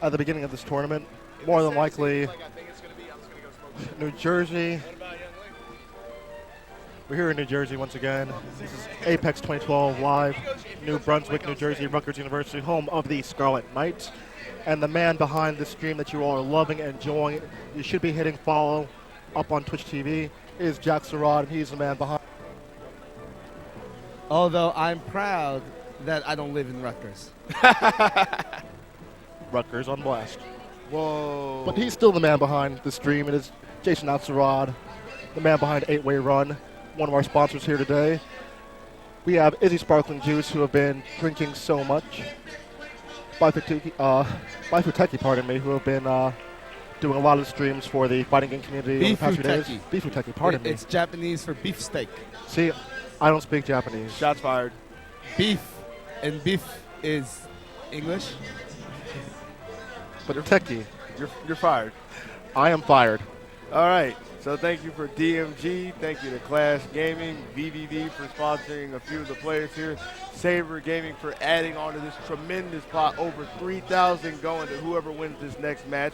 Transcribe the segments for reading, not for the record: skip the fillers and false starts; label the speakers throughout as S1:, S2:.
S1: at the beginning of this tournament. More than likely, New Jersey. We're here in New Jersey once again. This is Apex 2012 live, New Brunswick, New Jersey, Rutgers University, home of the Scarlet Knights. And the man behind the stream that you all are loving and enjoying, you should be hitting follow up on Twitch TV, is Jack Sarad, and he's the man behind.
S2: Although I'm proud that I don't live in Rutgers.
S1: Rutgers on blast.
S2: Whoa.
S1: But he's still the man behind the stream. It is Jason Outsarad, the man behind 8-Way Run, one of our sponsors here today. We have Izzy Sparkling Juice, who have been drinking so much. Bifuteki, pardon me, who have been doing a lot of streams for the fighting game community over the past few days. Bifuteki, pardon me.
S2: It's Japanese for beefsteak.
S1: See, I don't speak Japanese.
S3: Shots fired.
S2: Beef, and beef is English.
S1: But Teki,
S3: You're fired.
S1: I am fired.
S3: All right. So thank you for DMG. Thank you to Clash Gaming, VVV for sponsoring a few of the players here. Saber Gaming for adding on to this tremendous pot, over 3,000 going to whoever wins this next match.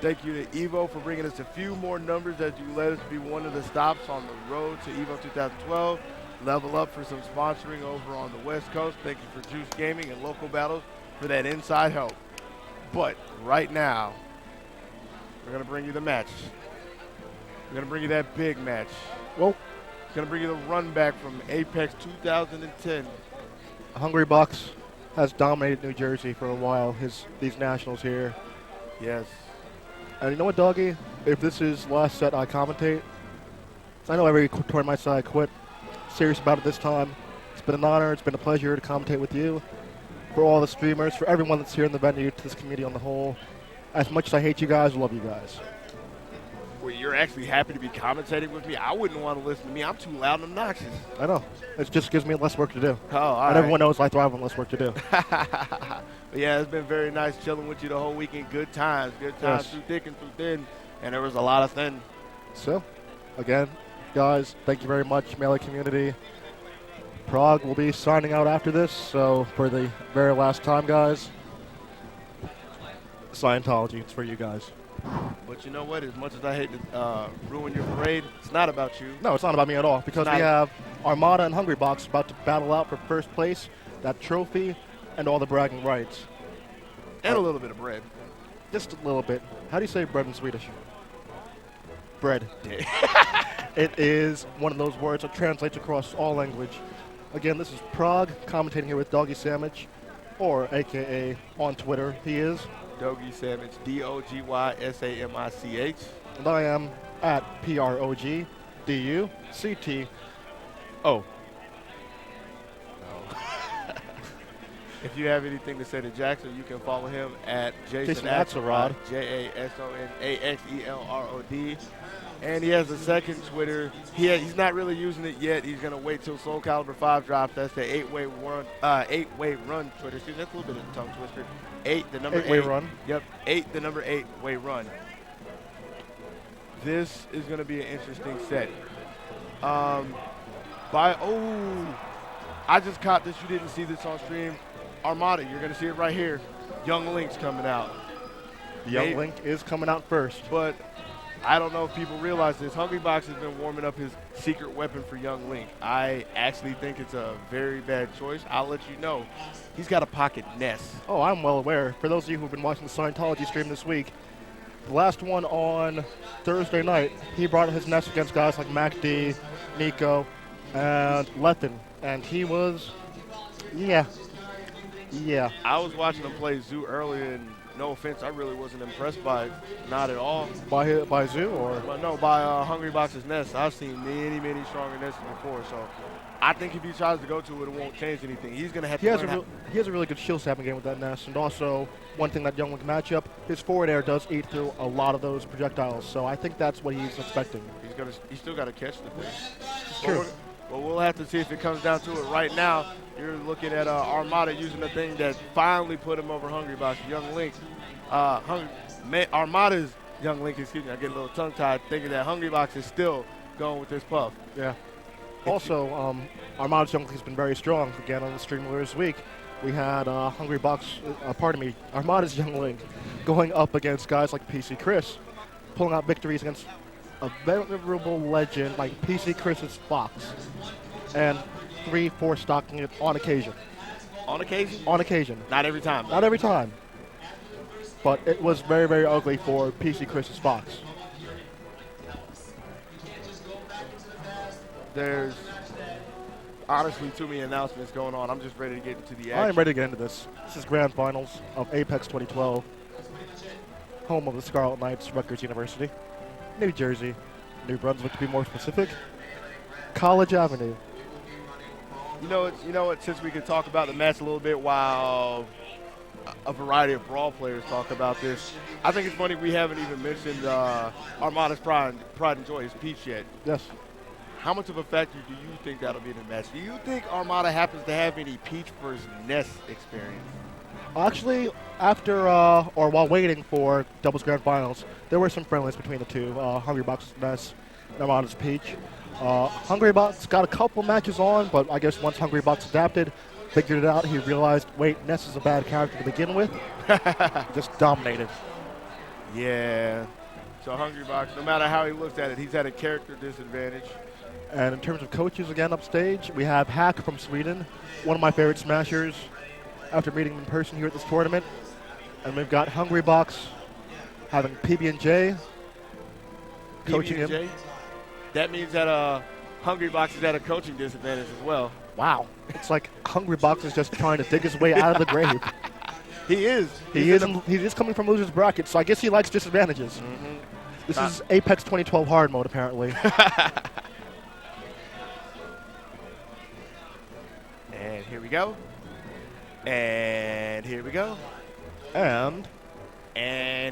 S3: Thank you to Evo for bringing us a few more numbers as you let us be one of the stops on the road to Evo 2012. Level Up for some sponsoring over on the West Coast. Thank you for Juice Gaming and Local Battles for that inside help. But right now, we're going to bring you the match. We're going to bring you that big match.
S1: Well,
S3: It's going to bring you the run back from Apex 2010.
S1: Hungry Bucks has dominated New Jersey for a while, these nationals here.
S3: Yes.
S1: And you know what, Doggy? If this is last set I commentate, I know every tournament I quit. Serious about it this time. It's been an honor. It's been a pleasure to commentate with you. For all the streamers, for everyone that's here in the venue, to this community on the whole. As much as I hate you guys, I love you guys.
S3: Well, you're actually happy to be commentating with me. I wouldn't want to listen to me. I'm too loud and obnoxious.
S1: I know. It just gives me less work to do.
S3: Oh, all
S1: and
S3: right.
S1: everyone knows I thrive on less work to do.
S3: But yeah, it's been very nice chilling with you the whole weekend. Good times
S1: Yes.
S3: through thick and through thin. And there was a lot of thin.
S1: So, again, guys, thank you very much, Melee community. Prague will be signing out after this, so for the very last time, guys, Scientology, it's for you guys.
S3: But you know what? As much as I hate to ruin your parade, it's not about you.
S1: No, it's not about me at all, because we have Armada and Hungry Box about to battle out for first place, that trophy, and all the bragging rights.
S3: And a little bit of bread.
S1: Just a little bit. How do you say bread in Swedish? Bread. It is one of those words that translates across all language. Again, this is Prague, commentating here with Doggy Sandwich, or AKA on Twitter, he is.
S3: Doggy Sandwich, DOGYSAMICH.
S1: And I am at PROGDUCTO.
S3: If you have anything to say to Jackson, you can follow him at
S1: Jason Axelrod.
S3: JASONAXELROD. And he has a second Twitter. He's not really using it yet. He's going to wait till Soul Calibur 5 drops. That's the 8-way run Twitter. Excuse me, that's a little bit of a tongue twister. 8, the number 8.
S1: 8-way run.
S3: Yep, 8, the number 8-way run. This is going to be an interesting set. I just caught this. You didn't see this on stream. Armada, you're going to see it right here. Young Link's coming out.
S1: Young Link is coming out first.
S3: But I don't know if people realize this. Hungry Box has been warming up his secret weapon for Young Link. I actually think it's a very bad choice. I'll let you know. He's got a pocket Ness.
S1: Oh, I'm well aware. For those of you who've been watching the Scientology stream this week, the last one on Thursday night, he brought his Ness against guys like MacD, Nico, and Lethan. And he was, yeah.
S3: I was watching him play Zoo earlier, and no offense, I really wasn't impressed by it. Not at all.
S1: By Zoo or?
S3: But no, by Hungry Box's Ness. I've seen many stronger Nesses before, so I think if he tries to go to it, it won't change anything. He's going to have to learn
S1: he has a really good shield snapping game with that Ness, and also one thing that Young Link matchup, his forward air does eat through a lot of those projectiles, so I think that's what he's expecting.
S3: He's still got to catch the thing.
S1: It's true.
S3: But we'll have to see if it comes down to it. Right now, you're looking at Armada using the thing that finally put him over Hungry Box, Young Link. Armada's Young Link, excuse me, I get a little tongue-tied thinking that Hungry Box is still going with this puff.
S1: Yeah. Also, Armada's Young Link has been very strong again on the stream earlier this week we had Hungry Box, Armada's Young Link going up against guys like PC Chris, pulling out victories against a venerable legend like PC Chris's Fox, and 3-4 stocking it on occasion.
S3: On occasion?
S1: On occasion.
S3: Not every time.
S1: Not every time. But it was very, very ugly for PC Chris's Fox.
S3: There's honestly too many announcements going on. I'm just ready to get into the action.
S1: I'm ready to get into this. This is Grand Finals of Apex 2012, home of the Scarlet Knights, Rutgers University, New Jersey, New Brunswick to be more specific, College Avenue.
S3: You know what? Since we could talk about the match a little bit while a variety of Brawl players talk about this, I think it's funny we haven't even mentioned Armada's Pride and Joy, his Peach yet.
S1: Yes.
S3: How much of a factor do you think that'll be in the match? Do you think Armada happens to have any Peach versus Ness experience?
S1: Actually, after or while waiting for Doubles Grand Finals, there were some friendlies between the two. Hungry Box Ness and Armada's Peach. Hungry Box got a couple matches on, but I guess once Hungry Box adapted, figured it out, he realized, wait, Ness is a bad character to begin with. Just dominated.
S3: Yeah. So Hungry Box, no matter how he looks at it, he's at a character disadvantage.
S1: And in terms of coaches, again, upstage, we have Hack from Sweden, one of my favorite smashers after meeting him in person here at this tournament. And we've got Hungry Box having PB&J coaching him.
S3: PB&J? That means that Hungry Box is at a coaching disadvantage as well.
S1: Wow. It's like Hungry Box is just trying to dig his way out of the grave.
S3: He is.
S1: He is coming from loser's bracket, so I guess he likes disadvantages.
S3: Mm-hmm.
S1: This is Apex 2012 hard mode, apparently.
S3: And here we go. And here we go.
S1: And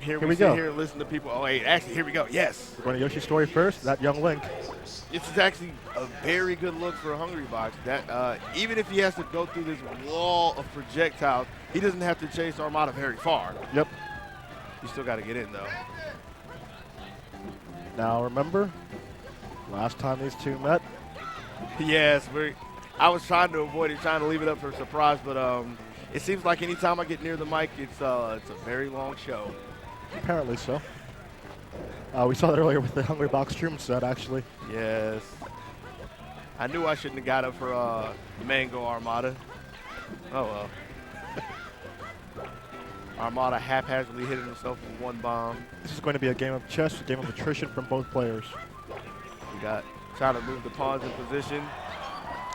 S3: here
S1: we
S3: we
S1: go.
S3: sit here and listen to people. Oh, wait, actually, here we go. Yes.
S1: we're going to Yoshi's story first, that young Link.
S3: This is actually a very good look for Hungry Box. That even if he has to go through this wall of projectiles, he doesn't have to chase Armada very far.
S1: Yep.
S3: You still got to get in, though.
S1: Now remember, last time these two met,
S3: Yes, I was trying to avoid it, trying to leave it up for a surprise, but it seems like anytime I get near the mic, it's a very long show.
S1: apparently so. We saw that earlier with the Hungry Box Troom set, actually.
S3: Yes. I knew I shouldn't have got up for Mango Armada. Oh, well. Armada haphazardly hitting himself with one bomb.
S1: This is going to be a game of chess, a game of attrition from both players.
S3: We got trying to move the pawns in position.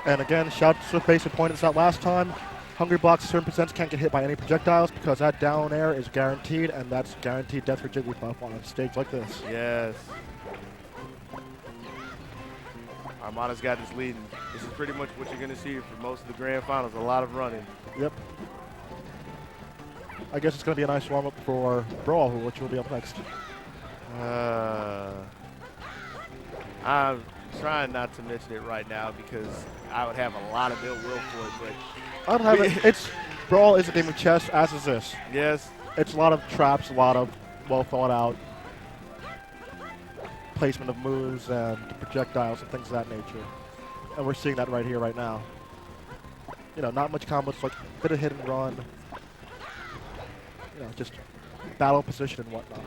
S1: And again, shout out to Swift who pointed this out last time. Hungry Box certain percents can't get hit by any projectiles because that down air is guaranteed, and that's guaranteed death for Jigglypuff on a stage like this.
S3: Yes. Armada's got this lead. This is pretty much what you're going to see for most of the grand finals, a lot of running.
S1: Yep. I guess it's going to be a nice warm-up for Brawl, which will be up next.
S3: I'm trying not to mention it right now because I would have a lot of ill will for it, but
S1: I don't have it. Brawl is a game of chess, as is this.
S3: yes.
S1: It's a lot of traps, a lot of well thought out placement of moves and projectiles and things of that nature. And we're seeing that right here, right now. You know, not much combos, like a bit of hit and run. You know, just battle position and whatnot.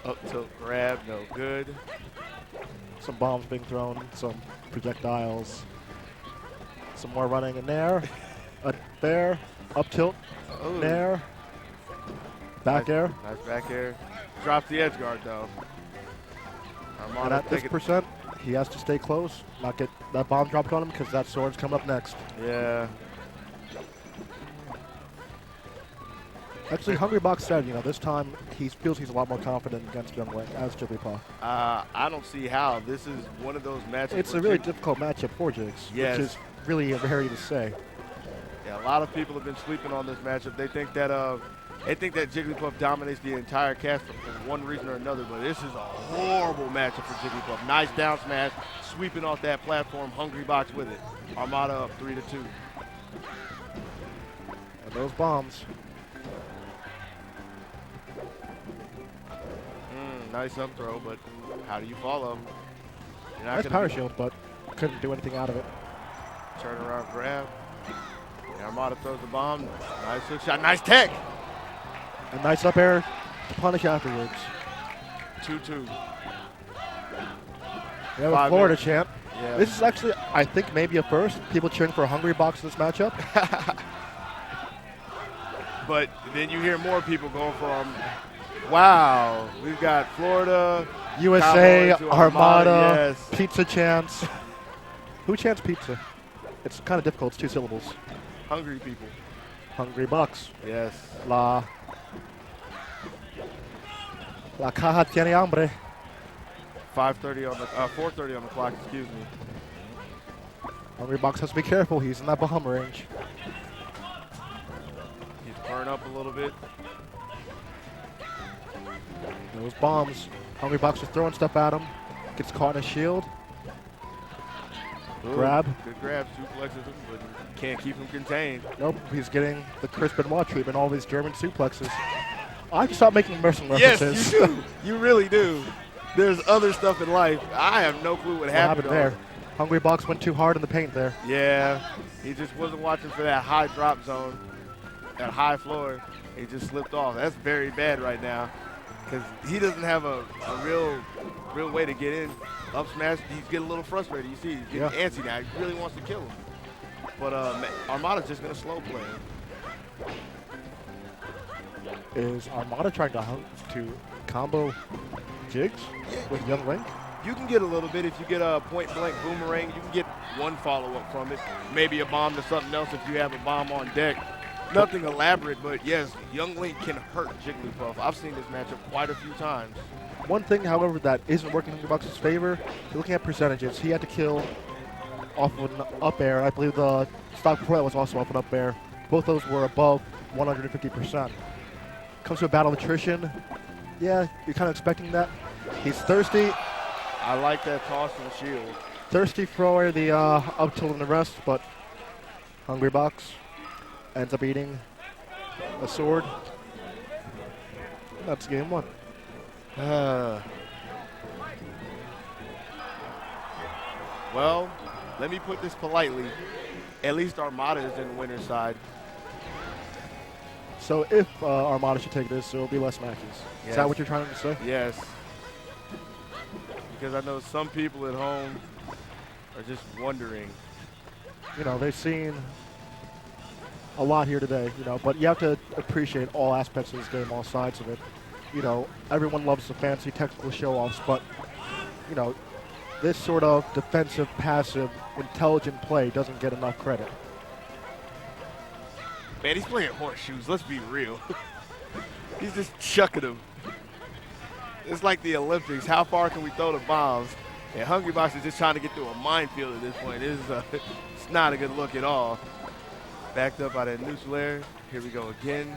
S3: Up tilt grab, no good.
S1: Some bombs being thrown, some projectiles. Some more running in there. There. Up tilt.
S3: Ooh.
S1: There. Back air.
S3: Nice back air. Drops the edge guard, though.
S1: And
S3: Armada
S1: at this percent, he has to stay close, not get that bomb dropped on him because that sword's coming up next.
S3: Yeah.
S1: Actually, Hungry Box said, you know, this time he feels he's a lot more confident against Young Link as Jigglypuff.
S3: I don't see how. This is one of those matches.
S1: It's
S3: where
S1: a really difficult matchup for Jigs,
S3: Yes.
S1: which is really very to say.
S3: Yeah, a lot of people have been sleeping on this matchup. They think that Jigglypuff dominates the entire cast for one reason or another, but this is a horrible matchup for Jigglypuff. Nice down smash, sweeping off that platform. Hungry Box with it. Armada up 3-2.
S1: And those bombs.
S3: Nice up throw, but how do you follow? You're not
S1: Nice
S3: gonna
S1: power shield, but couldn't do anything out of it.
S3: turn around grab. Armada throws the bomb. Nice hook shot. Nice tech.
S1: A nice up air to punish afterwards.
S3: 2-2.
S1: We have a
S3: 5
S1: Florida
S3: minutes.
S1: champ.
S3: Yeah.
S1: This is actually, I think, maybe a first. People cheering for a Hungry Box in this matchup.
S3: But then you hear more people going for wow. We've got Florida,
S1: USA,
S3: Cowboys to
S1: Armada,
S3: yes.
S1: Pizza chants. Who chants pizza? It's kind of difficult. It's 2 syllables.
S3: Hungry people.
S1: Hungry Bucks.
S3: Yes.
S1: La caja tiene hambre.
S3: 5:30 on the 4:30 on the clock. Excuse me.
S1: Hungry Box has to be careful. He's in that Bahama range.
S3: He's burned up a little bit.
S1: Those bombs. Hungry Box is throwing stuff at him. Gets caught in a shield.
S3: Ooh,
S1: Grab.
S3: Good grab. Suplexes him, but can't keep him contained.
S1: Nope, he's getting the Chris Benoit treatment, all these German suplexes. I have to stop making wrestling
S3: Yes,
S1: references.
S3: you do. You really do. There's other stuff in life. I have no clue what happened
S1: there? Hungry Box went too hard in the paint there.
S3: Yeah, he just wasn't watching for that high drop zone, that high floor. He just slipped off. That's very bad right now because he doesn't have a real way to get in. Up smash, he's getting a little frustrated. You see, he's getting antsy now. He really wants to kill him. But Armada's just going to slow play him.
S1: Is Armada trying to combo Jigs with Young Link?
S3: You can get a little bit if you get a point-blank boomerang. You can get one follow-up from it. Maybe a bomb to something else if you have a bomb on deck. Nothing elaborate, but yes, Young Link can hurt Jigglypuff. I've seen this matchup quite a few times.
S1: One thing, however, that isn't working in Hungry Box's favor, you're looking at percentages. He had to kill off of an up air. I believe the stock before that was also off an up air. Both those were above 150%. Comes to a battle of attrition. Yeah, you're kind of expecting that. He's thirsty.
S3: I like that toss and shield.
S1: Thirsty for the up tilt and the rest, but Hungry Box ends up eating a sword. That's game 1.
S3: Well, let me put this politely. At least Armada is in the winner's side.
S1: So if Armada should take this, there will be less matches.
S3: Yes.
S1: Is that what you're trying to say?
S3: Yes. Because I know some people at home are just wondering.
S1: You know, they've seen a lot here today, you know, but you have to appreciate all aspects of this game, all sides of it. You know, everyone loves the fancy technical show-offs, but, you know, this sort of defensive, passive, intelligent play doesn't get enough credit.
S3: Man, he's playing horseshoes. Let's be real. He's just chucking them. It's like the Olympics. How far can we throw the bombs? And Hungry Box is just trying to get through a minefield at this point. It's not a good look at all. Backed up by that neutral air. Here we go again.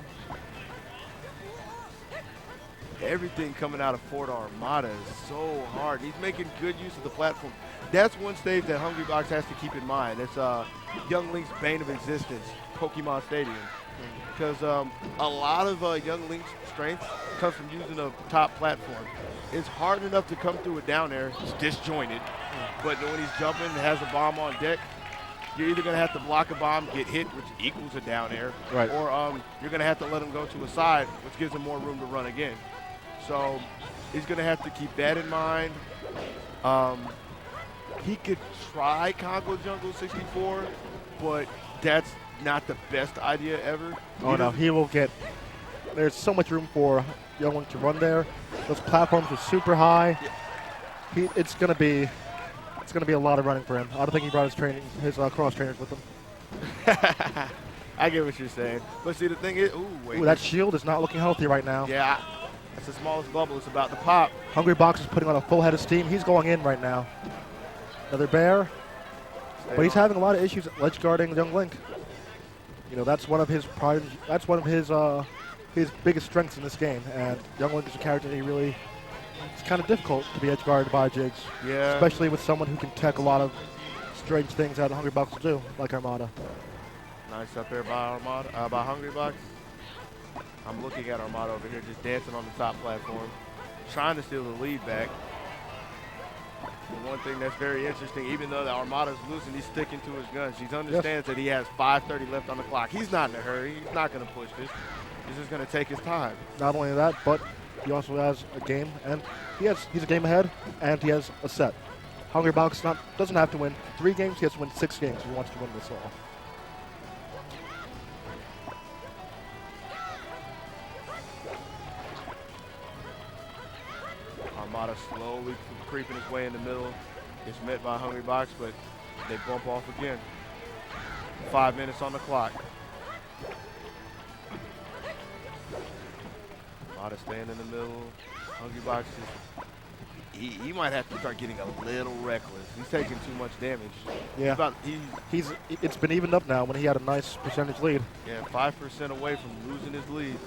S3: Everything coming out of Fort Armada is so hard. He's making good use of the platform. That's one stage that Hungry Box has to keep in mind. It's Young Link's bane of existence, Pokemon Stadium. Because a lot of Young Link's strength comes from using a top platform. It's hard enough to come through it down there. It's disjointed. But when he's jumping and has a bomb on deck, you're either going to have to block a bomb, get hit, which equals a down air,
S1: right,
S3: or you're going to have to let him go to a side, which gives him more room to run again. So he's going to have to keep that in mind. He could try Congo Jungle 64, but that's not the best idea ever.
S1: Oh, no, he will get – there's so much room for Young Link to run there. Those platforms are super high. It's going to be a lot of running for him. I don't think he brought his cross trainers with him.
S3: I get what you're saying. But see, the thing is –
S1: Ooh, that shield is not looking healthy right now.
S3: Yeah, that's the smallest bubble. It's about to pop.
S1: Hungry Box is putting on a full head of steam. He's going in right now. Another bear. But he's having a lot of issues ledge guarding Young Link. You know, that's one of his pride. That's one of his biggest strengths in this game. And Young Link is a character that it's kind of difficult to be edge guarded by Jigs.
S3: Yeah.
S1: Especially with someone who can tech a lot of strange things that Hungry Box will do, like Armada.
S3: Nice up there by Armada, by Hungry Box. I'm looking at Armada over here, just dancing on the top platform, trying to steal the lead back. And one thing that's very interesting, even though the Armada's losing, he's sticking to his guns. He understands that he has 5:30 left on the clock. He's not in a hurry. He's not going to push this. He's just going to take his time.
S1: Not only that, but he also has a game, and he's a game ahead, and he has a set. Hungrybox doesn't have to win 3 games. He has to win 6 games if he wants to win this all.
S3: Armada slowly creeping his way in the middle. Gets met by Hungrybox, but they bump off again. 5 minutes on the clock. Armada staying in the middle. Hungrybox is, he might have to start getting a little reckless. He's taking too much damage.
S1: Yeah. It's been evened up now when he had a nice percentage lead.
S3: Yeah, 5% away from losing his lead.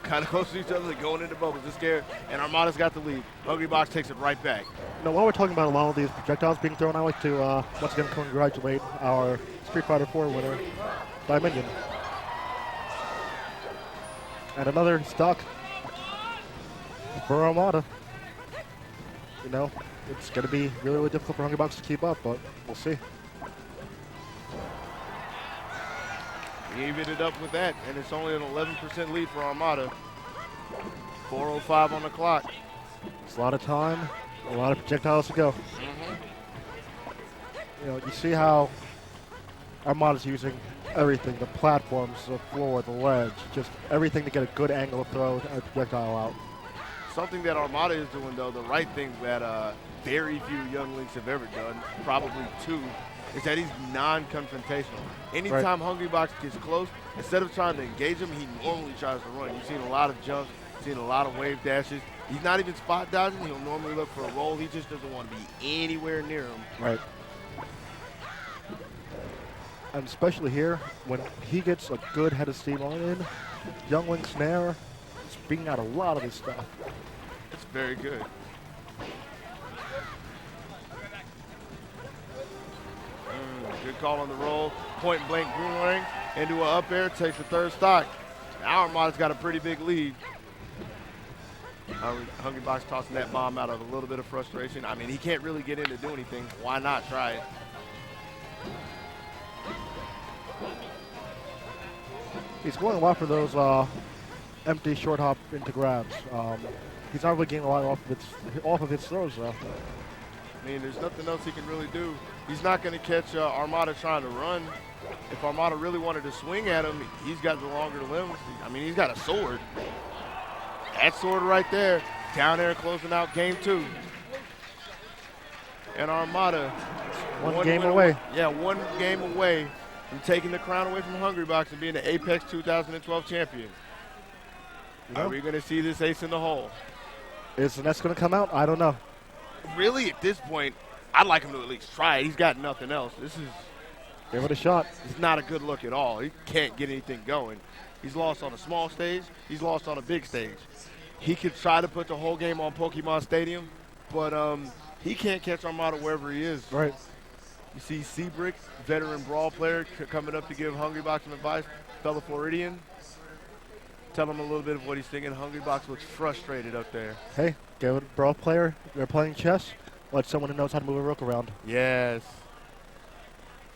S3: Kind of close to each other, going into bubbles. They're scared, and Armada's got the lead. Hungrybox takes it right back.
S1: While we're talking about a lot of these projectiles being thrown, I like to once again congratulate our Street Fighter 4 winner, Diamond. And another stock for Armada. It's going to be really, really difficult for Hungrybox to keep up, but we'll see.
S3: He evened it up with that, and it's only an 11% lead for Armada. 4:05 on the clock.
S1: It's a lot of time, a lot of projectiles to go. You see how Armada's using everything, the platforms, the floor, the ledge, just everything to get a good angle of throw and a projectile out.
S3: Something that Armada is doing, though, the right thing that very few young links have ever done, probably 2, is that he's non-confrontational. Anytime Hungrybox gets close, instead of trying to engage him, he normally tries to run. You've seen a lot of jumps, seen a lot of wave dashes. He's not even spot dodging. He'll normally look for a roll. He just doesn't want to be anywhere near him.
S1: Right. And especially here, when he gets a good head of steam on in, Young Link Snare is bringing out a lot of his stuff.
S3: It's very good. Good call on the roll. Point blank boomerang into an up air, takes the 3rd stock. Now Armada's got a pretty big lead. Hungrybox tossing that bomb out of a little bit of frustration. I mean, he can't really get in to do anything. Why not try it?
S1: He's going a lot for those empty short hop into grabs. He's not really getting a lot off of his throws, though.
S3: I mean, there's nothing else he can really do. He's not going to catch Armada trying to run. If Armada really wanted to swing at him, he's got the longer limbs. I mean, he's got a sword. That sword right there, down there closing out game 2. And Armada,
S1: one game away.
S3: Yeah, 1 game away from taking the crown away from Hungrybox and being the Apex 2012 champion. Are we going to see this ace in the hole?
S1: Is the next going to come out? I don't know.
S3: Really, at this point, I'd like him to at least try it. He's got nothing else.
S1: Give it a shot.
S3: It's not a good look at all. He can't get anything going. He's lost on a small stage. He's lost on a big stage. He could try to put the whole game on Pokemon Stadium, but he can't catch Armada wherever he is.
S1: Right.
S3: You see Seabrick, veteran brawl player, coming up to give Hungrybox some advice. Fellow Floridian. Tell him a little bit of what he's thinking. Hungrybox looks frustrated up there.
S1: Hey, give it a brawl player. They're playing chess. Let someone who knows how to move a rook around.
S3: Yes.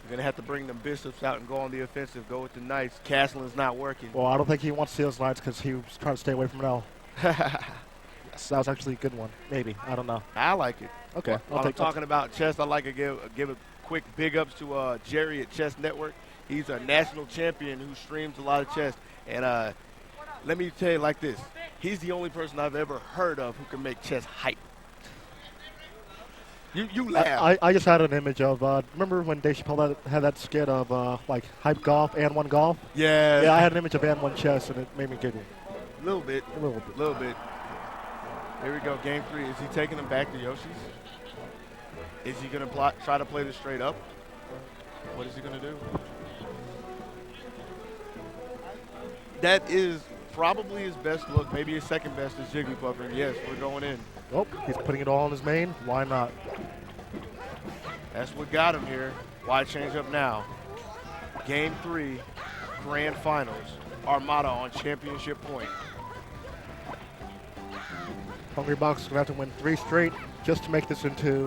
S3: You're going to have to bring them bishops out and go on the offensive. Go with the knights. Castling not working.
S1: Well, I don't think he wants to see those knights because he was trying to stay away from an L. Yes, that was actually a good one. Maybe. I don't know.
S3: I like it.
S1: Okay.
S3: While I'm talking about chess, I'd like to give a quick big ups to Jerry at Chess Network. He's a national champion who streams a lot of chess. And let me tell you like this. He's the only person I've ever heard of who can make chess hype. You laugh.
S1: I just had an image of, remember when Dave Chappelle had that skit of, like, hype golf and one golf?
S3: Yeah.
S1: Yeah, I had an image of and one chess, and it made me giggle.
S3: A little bit. Here we go, game 3. Is he taking them back to Yoshi's? Is he going to try to play this straight up? What is he going to do? That is probably his best look. Maybe his second best is Jigglypuff. And yes, we're going in.
S1: Oh, he's putting it all on his main. Why not?
S3: That's what got him here. Why change up now? Game 3, grand finals. Armada on championship point.
S1: Hungry Box is going to have to win 3 straight just to make this interesting.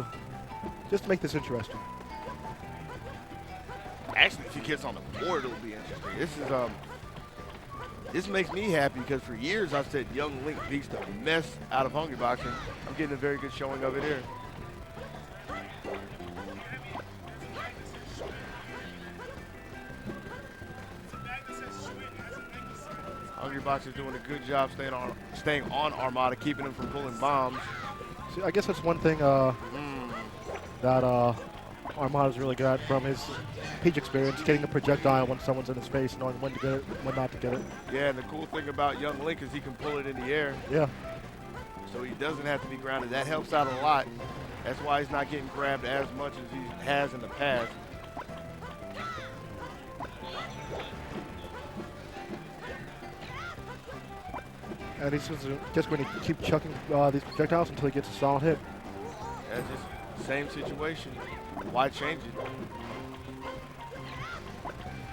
S3: Actually, if he gets on the board, it'll be interesting. This makes me happy because for years I've said Young Link beats the mess out of Hungry Box, and I'm getting a very good showing of it here. Hungry Box is doing a good job staying on Armada, keeping him from pulling bombs.
S1: See, I guess that's one thing that Armada's really good at from his Peach experience, getting the projectile when someone's in his face, knowing when to get it, when not to get it.
S3: Yeah, and the cool thing about Young Link is he can pull it in the air.
S1: Yeah.
S3: So he doesn't have to be grounded. That helps out a lot. That's why he's not getting grabbed as much as he has in the past.
S1: And he's just going to keep chucking these projectiles until he gets a solid hit.
S3: Yeah, just same situation. Why change it?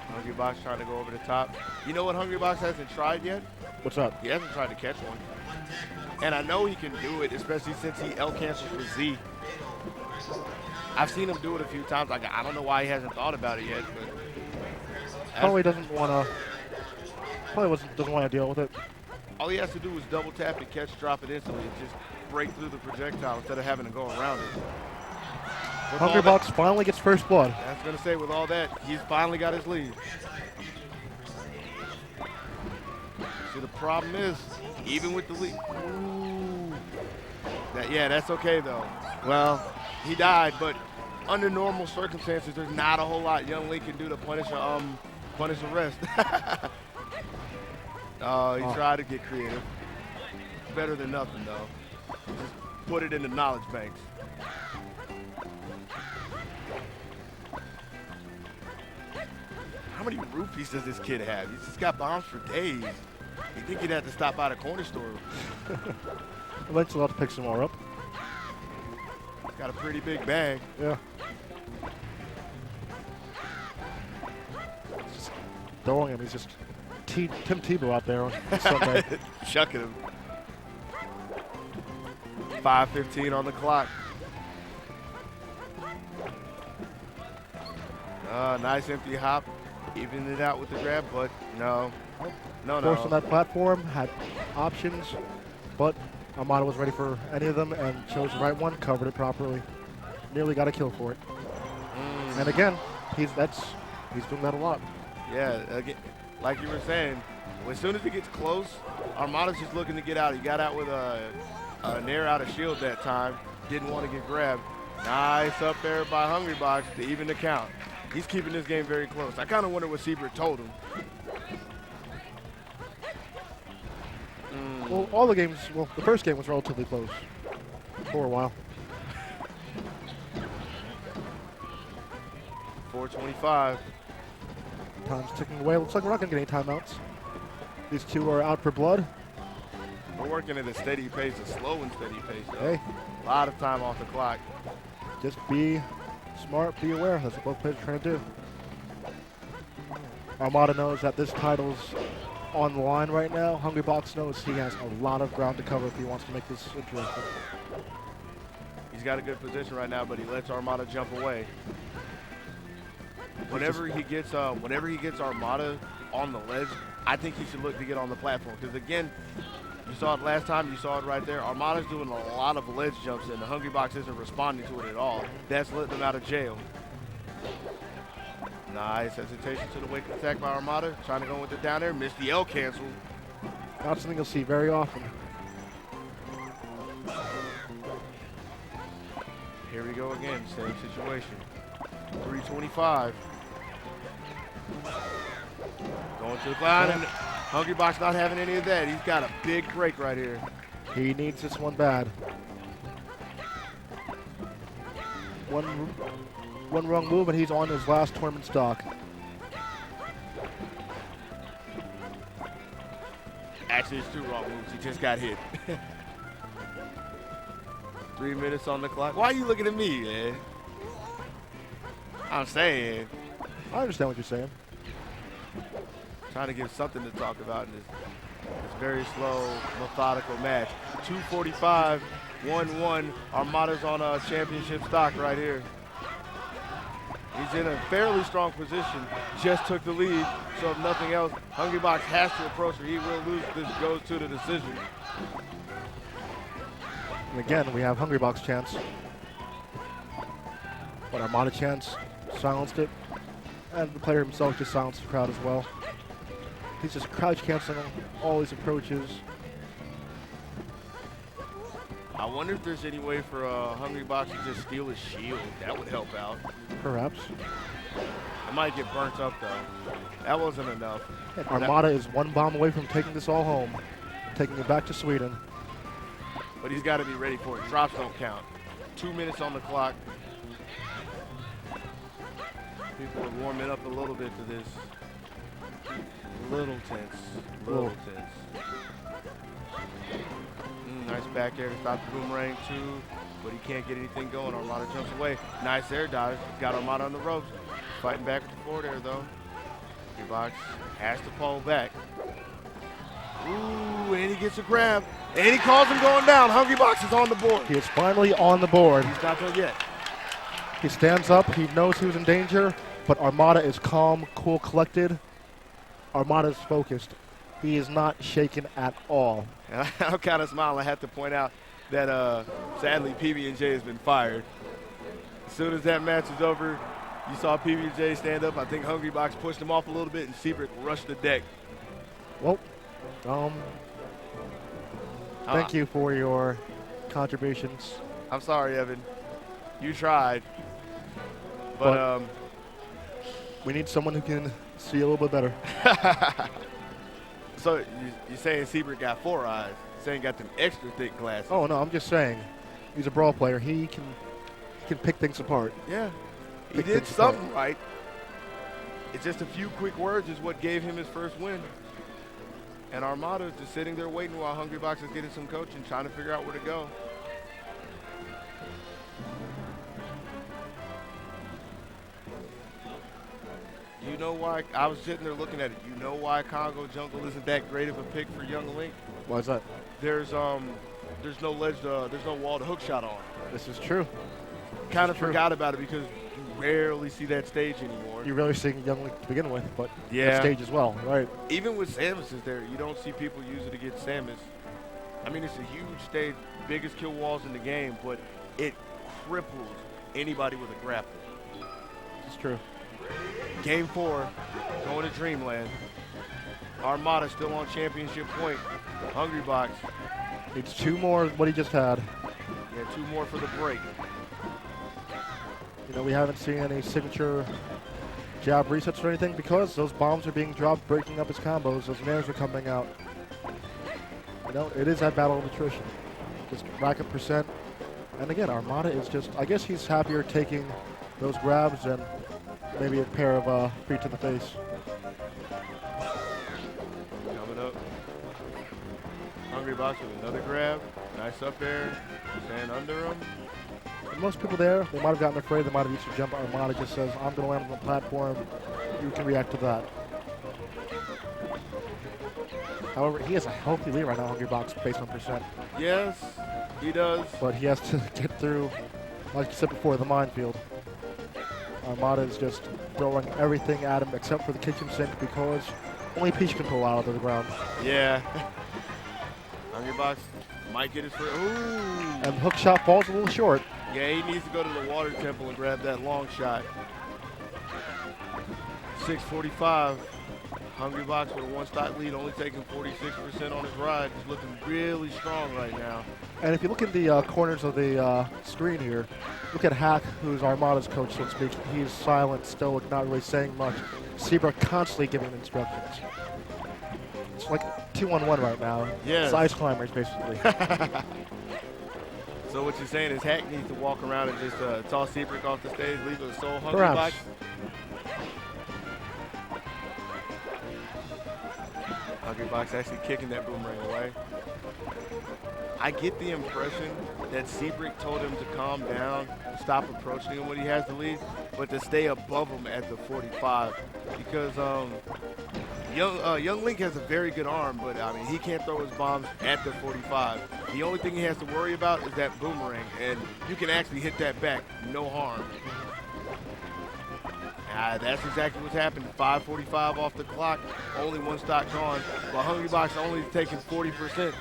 S3: Hungry Box trying to go over the top. You know what Hungry Box hasn't tried yet?
S1: What's up?
S3: He hasn't tried to catch one. And I know he can do it, especially since he L-cancels with Z. I've seen him do it a few times. Like, I don't know why he hasn't thought about it yet, but
S1: Probably doesn't want to. Doesn't want to deal with it.
S3: all he has to do is double tap and catch, drop it instantly, and just break through the projectile instead of having to go around it. With
S1: Hungry
S3: all that-
S1: Box finally gets first blood.
S3: I was going to say, with all that, he's finally got his lead. See, the problem is, even with the lead, that's okay, though. Well, he died, but under normal circumstances, there's not a whole lot Young Link can do to punish a rest. He tried to get creative. Better than nothing, though. Just put it in the knowledge banks. How many rupees does this kid have? He's just got bombs for days. You think he'd have to stop by the corner store?
S1: Eventually, I'll have to pick some more up.
S3: He's got a pretty big bag.
S1: Yeah. Just throwing him. He's just Tim Tebow out there on Sunday.
S3: Chucking him. 5:15 on the clock. Nice empty hop. Evened it out with the grab, but no.
S1: Force on that platform, had options, but Armada was ready for any of them and chose the right one, covered it properly. Nearly got a kill for it. And again, he's doing that a lot.
S3: Yeah, again, like you were saying, as soon as he gets close, Armada's just looking to get out. He got out with a nair out of shield that time. Didn't want to get grabbed. Nice up there by Hungry Box to even the count. He's keeping this game very close. I kind of wonder what Siebert told him.
S1: Well, the first game was relatively close for a while.
S3: 4:25.
S1: Time's ticking away. Looks like we're not going to get any timeouts. These two are out for blood.
S3: We're working at a steady pace, a slow and steady pace, though.
S1: Hey,
S3: A lot of time off the clock.
S1: just be smart, be aware. That's what both players are trying to do. Armada knows that this title's on the line right now. Hungry Box knows he has a lot of ground to cover if he wants to make this interesting.
S3: He's got a good position right now, but he lets Armada jump away. Whenever he gets Armada on the ledge, I think he should look to get on the platform. Because again, you saw it last time, you saw it right there. Armada's doing a lot of ledge jumps, and the Hungry Box isn't responding to it at all. That's letting him out of jail. Nice hesitation to the wake attack by Armada. Trying to go with it down there. Missed the L cancel.
S1: Not something you'll see very often.
S3: Here we go again. Same situation. 3:25. Going to the line, and Hungry Box not having any of that. He's got a big break right here.
S1: He needs this one bad. One wrong move and he's on his last tournament stock.
S3: Actually, it's 2 wrong moves. He just got hit. 3 minutes on the clock. Why are you looking at me, man? I'm saying.
S1: I understand what you're saying.
S3: Trying to give something to talk about in this It's a very slow, methodical match. 2:45, 1-1. Armada's on a championship stock right here. He's in a fairly strong position. Just took the lead, so if nothing else, Hungrybox has to approach her. He will lose if this goes to the decision.
S1: And again, we have Hungrybox chance. But Armada chance silenced it. And the player himself just silenced the crowd as well. He's just crouch canceling all his approaches.
S3: I wonder if there's any way for Hungrybox to just steal his shield. That would help out.
S1: Perhaps.
S3: It might get burnt up, though. That wasn't enough.
S1: And Armada is one bomb away from taking this all home. Taking it back to Sweden.
S3: But he's got to be ready for it. Drops don't count. 2 minutes on the clock. People are warming up a little bit to this. Little tense. Little tense. Nice back air to stop the boomerang, too. But he can't get anything going. Armada jumps away. Nice air dive. Got Armada on the ropes. Fighting back with the forward air, though. Hungrybox has to pull back. Ooh, and he gets a grab. And he calls him going down. Hungrybox is on the board.
S1: He is finally on the board.
S3: He's not done yet.
S1: He stands up. He knows who's in danger. But Armada is calm, cool, collected. Armada is focused. He is not shaken at all.
S3: And I'm kind of smiling. I have to point out that, sadly, PB&J has been fired. As soon as that match is over, you saw PB&J stand up. I think Hungrybox pushed him off a little bit, and Seabrook rushed the deck.
S1: Well, thank you for your contributions.
S3: I'm sorry, Evan. You tried. But
S1: we need someone who can see a little bit better.
S3: So you're saying Seabrook got 4 eyes? You're saying got them extra thick glasses?
S1: Oh, no, I'm just saying. He's a brawl player. He can pick things apart.
S3: Yeah. He
S1: Pick
S3: did
S1: things
S3: something
S1: apart.
S3: right. It's just a few quick words is what gave him his first win. And Armada is just sitting there waiting while Hungrybox is getting some coaching, trying to figure out where to go. You know why? I was sitting there looking at it. You know why Congo Jungle isn't that great of a pick for Young Link?
S1: Why is that?
S3: There's no ledge, there's no wall to hook shot on.
S1: This is true.
S3: Kind of forgot about it because you rarely see that stage anymore.
S1: You're really seeing Young Link to begin with, but
S3: Yeah.
S1: that stage as well, right?
S3: Even with Samus is there, you don't see people use it against Samus. I mean, it's a huge stage, biggest kill walls in the game, but it cripples anybody with a grapple.
S1: It's true.
S3: Game 4, going to Dreamland. Armada still on championship point. Hungrybox,
S1: Needs 2 more than what he just had.
S3: yeah, 2 more for the break.
S1: You know, we haven't seen any signature jab resets or anything because those bombs are being dropped, breaking up his combos. Those nairs are coming out. You know, it is that battle of attrition. Just rack up percent. And again, Armada is just, I guess he's happier taking those grabs and maybe a pair of feet to the face.
S3: Coming up. Hungrybox with another grab. Nice up there. Stand under him.
S1: And most people there, they might have gotten afraid, they might have used to jump. Armada just says, I'm going to land on the platform. You can react to that. However, he has a healthy lead right now, Hungrybox, based on percent.
S3: Yes, he does.
S1: But he has to get through, like you said before, the minefield. Armada is just throwing everything at him except for the kitchen sink because only Peach can pull out of the ground.
S3: Yeah. Hungrybox might get his first. Ooh.
S1: And the hook shot falls a little short.
S3: Yeah, he needs to go to the water temple and grab that long shot. 6:45. Hungrybox with a 1-stock lead, only taking 46% on his ride. He's looking really strong right now.
S1: And if you look in the corners of the screen here, look at Hack, who's Armada's coach, so to speak. He's silent, stoic, not really saying much. Seabrook constantly giving him instructions. It's like 2-on-1 right now.
S3: Yes.
S1: It's ice climbers, basically.
S3: So what you're saying is Hack needs to walk around and just toss Seabrook off the stage, leave it so Hungrybox.
S1: Perhaps.
S3: Hungrybox actually kicking that boomerang away. I get the impression that Seabrook told him to calm down, stop approaching him when he has the lead. but to stay above him at the 45 because Young Link has a very good arm, but I mean he can't throw his bombs at the 45. The only thing he has to worry about is that boomerang, and you can actually hit that back, no harm. That's exactly what's happened. 5:45 off the clock, only one stock gone, but Hungrybox only taken 40%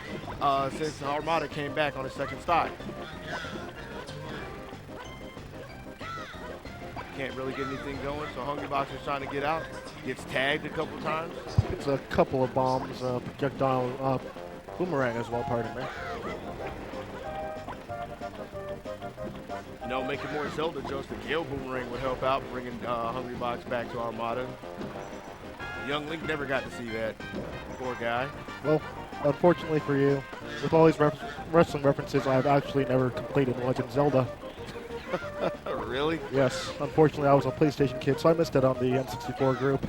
S3: since Armada came back on his second stock. Can't really get anything going, so Hungrybox is trying to get out. Gets tagged a couple times.
S1: It's a couple of bombs, projectile, boomerang as well, pardon me.
S3: You know, making more Zelda jokes, the Gale Boomerang would help out, bringing Hungrybox back to Armada. Young Link never got to see that. Poor guy.
S1: Well, unfortunately for you, with all these wrestling references, I've actually never completed Legend of Zelda.
S3: Really?
S1: Yes, unfortunately I was a PlayStation kid, so I missed it on the N64 group.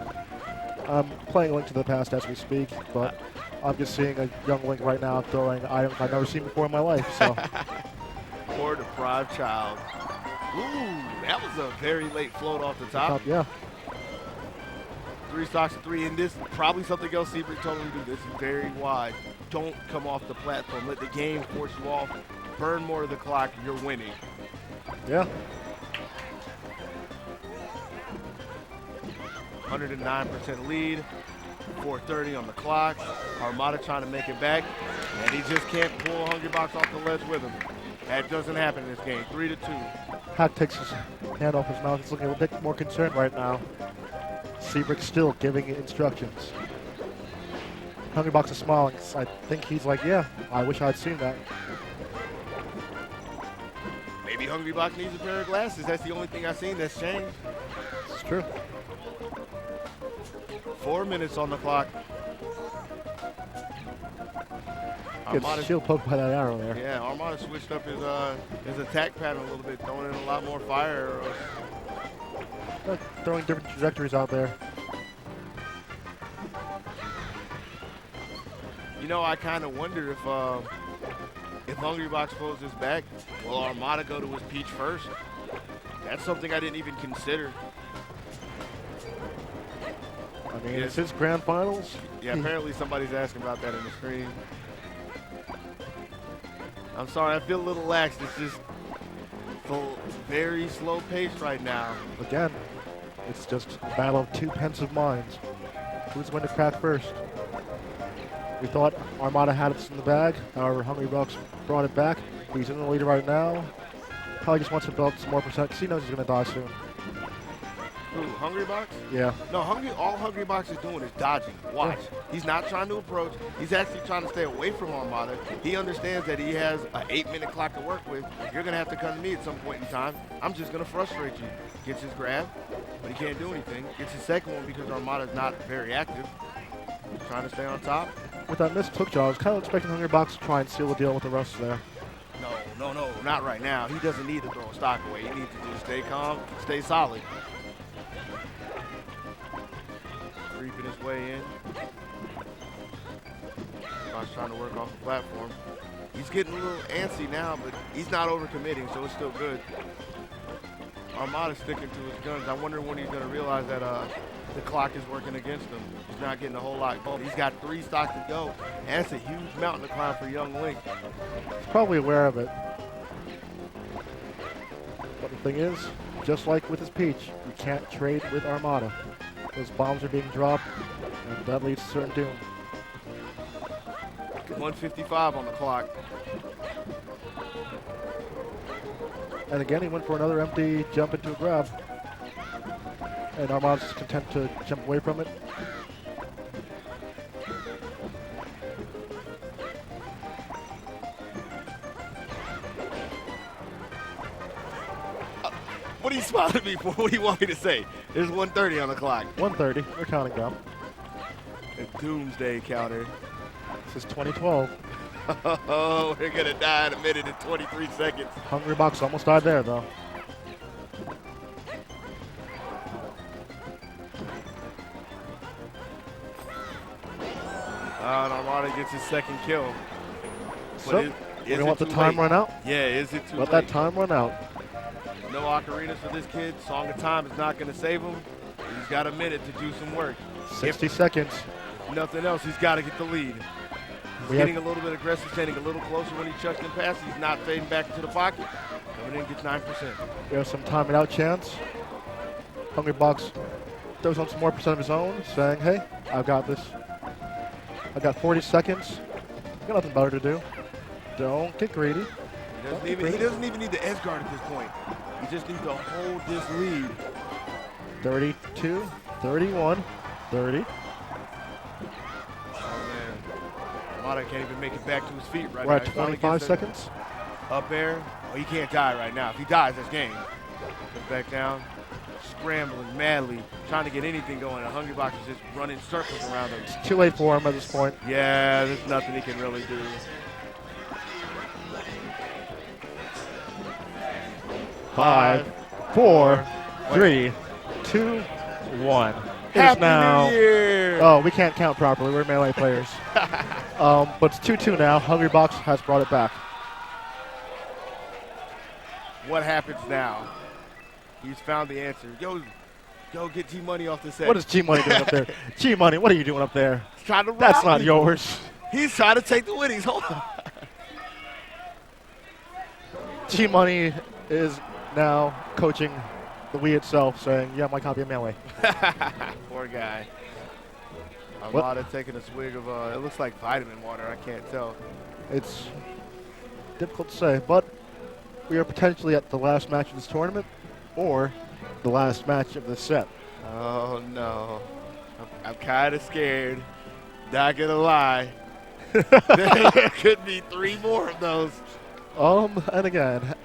S1: I'm playing Link to the Past as we speak, but I'm just seeing a young Link right now throwing items I've never seen before in my life, so.
S3: Poor deprived child. Ooh, that was a very late float off the top.
S1: Yeah.
S3: 3 stocks and 3 in this. Probably something else Seabrook told him to do. This is very wide. Don't come off the platform. Let the game force you off. Burn more of the clock. You're winning.
S1: Yeah.
S3: 109% lead. 4:30 on the clock. Armada trying to make it back, and he just can't pull Hungrybox off the ledge with him. That doesn't happen in this game. 3-2.
S1: Hack takes his hand off his mouth. He's looking a bit more concerned right now. Seabrook still giving instructions. Hungrybox is smiling. I think he's like, yeah, I wish I'd seen that.
S3: Maybe Hungrybox needs a pair of glasses. That's the only thing I've seen that's changed.
S1: It's true.
S3: 4 minutes on the clock.
S1: Gets shield poked by that arrow there.
S3: Yeah, Armada switched up his attack pattern a little bit, throwing in a lot more fire arrows.
S1: Throwing different trajectories out there.
S3: You know, I kind of wonder if Hungrybox pulls this back, will Armada go to his Peach first? That's something I didn't even consider.
S1: I mean, it's his grand finals.
S3: Yeah, apparently somebody's asking about that in the stream. I'm sorry, I feel a little lax. It's just very slow pace right now.
S1: Again, it's just a battle of two pensive minds. Who's going to crack first? We thought Armada had it in the bag. However, Hungrybox brought it back. He's in the lead right now. Probably just wants to build some more percent because he knows he's going to die soon.
S3: Who, Hungrybox?
S1: Yeah.
S3: No, all Hungrybox is doing is dodging. Watch. Yeah. He's not trying to approach. He's actually trying to stay away from Armada. He understands that he has an 8-minute clock to work with. You're going to have to come to me at some point in time. I'm just going to frustrate you. Gets his grab, but he can't do anything. Gets his second one because Armada's not very active. Trying to stay on top.
S1: With that missed hook jaw, I was kind of expecting Hungrybox to try and seal the deal with the rust there.
S3: No, not right now. He doesn't need to throw a stock away. He needs to just stay calm, stay solid. Creeping his way in. He's trying to work off the platform. He's getting a little antsy now, but he's not overcommitting, so it's still good. Armada's sticking to his guns. I wonder when he's going to realize that the clock is working against him. He's not getting a whole lot going. He's got 3 stocks to go, and it's a huge mountain to climb for young Link.
S1: He's probably aware of it. But the thing is, just like with his Peach, you can't trade with Armada. Those bombs are being dropped, and that leads to certain doom.
S3: 1:55 on the clock.
S1: And again, he went for another empty jump into a grab. And Armada's content to jump away from it.
S3: What are you smiling at me for? What do you want me to say? There's 1:30 on the clock.
S1: 1:30. We're counting down.
S3: A doomsday counter.
S1: This is 2012.
S3: Oh, we're going to die in a minute and 23 seconds.
S1: Hungrybox almost died there, though.
S3: And Armada gets his second kill.
S1: So, you want the time run out?
S3: Yeah, is it too late?
S1: Let that time run out.
S3: no ocarinas for this kid. Song of Time is not going to save him. He's got a minute to do some work.
S1: 60 seconds.
S3: If nothing else, he's got to get the lead. He's getting a little bit aggressive, standing a little closer when he chucks and passes. He's not fading back into the pocket. Coming in, gets 9%.
S1: We have some time and out chance. Hungrybox throws on some more percent of his own, saying, hey, I've got this. I got 40 seconds. Got nothing better to do. Don't get greedy.
S3: He doesn't even need the edge guard at this point. He just needs to hold this lead.
S1: 32, 31, 30.
S3: Oh, man. Armada can't even make it back to his feet right now.
S1: We're at 25 seconds.
S3: Up air. Well, he can't die right now. If he dies, that's game. Comes back down. Scrambling madly, trying to get anything going. And Hungrybox is just running circles around him.
S1: It's too late for him at this point.
S3: Yeah, there's nothing he can really do.
S1: Five, four, 3, 2, 1. It is
S3: Happy
S1: now.
S3: New Year!
S1: Oh, we can't count properly. We're melee players. But it's 2-2 now. Hungrybox has brought it back.
S3: What happens now? He's found the answer. Yo, get G-Money off the set.
S1: What is G-Money doing up there? G-Money, what are you doing up there?
S3: He's trying to rob
S1: That's not
S3: me.
S1: yours.
S3: He's trying to take the winnings. Hold on.
S1: G-Money is now coaching the Wii itself, saying, yeah, my copy of melee.
S3: Poor guy. Armada taking a swig of, it looks like vitamin water. I can't tell.
S1: It's difficult to say, but we are potentially at the last match of this tournament or the last match of this set.
S3: Oh, no. I'm kind of scared. Not going to lie. There could be 3 more of those.
S1: And again,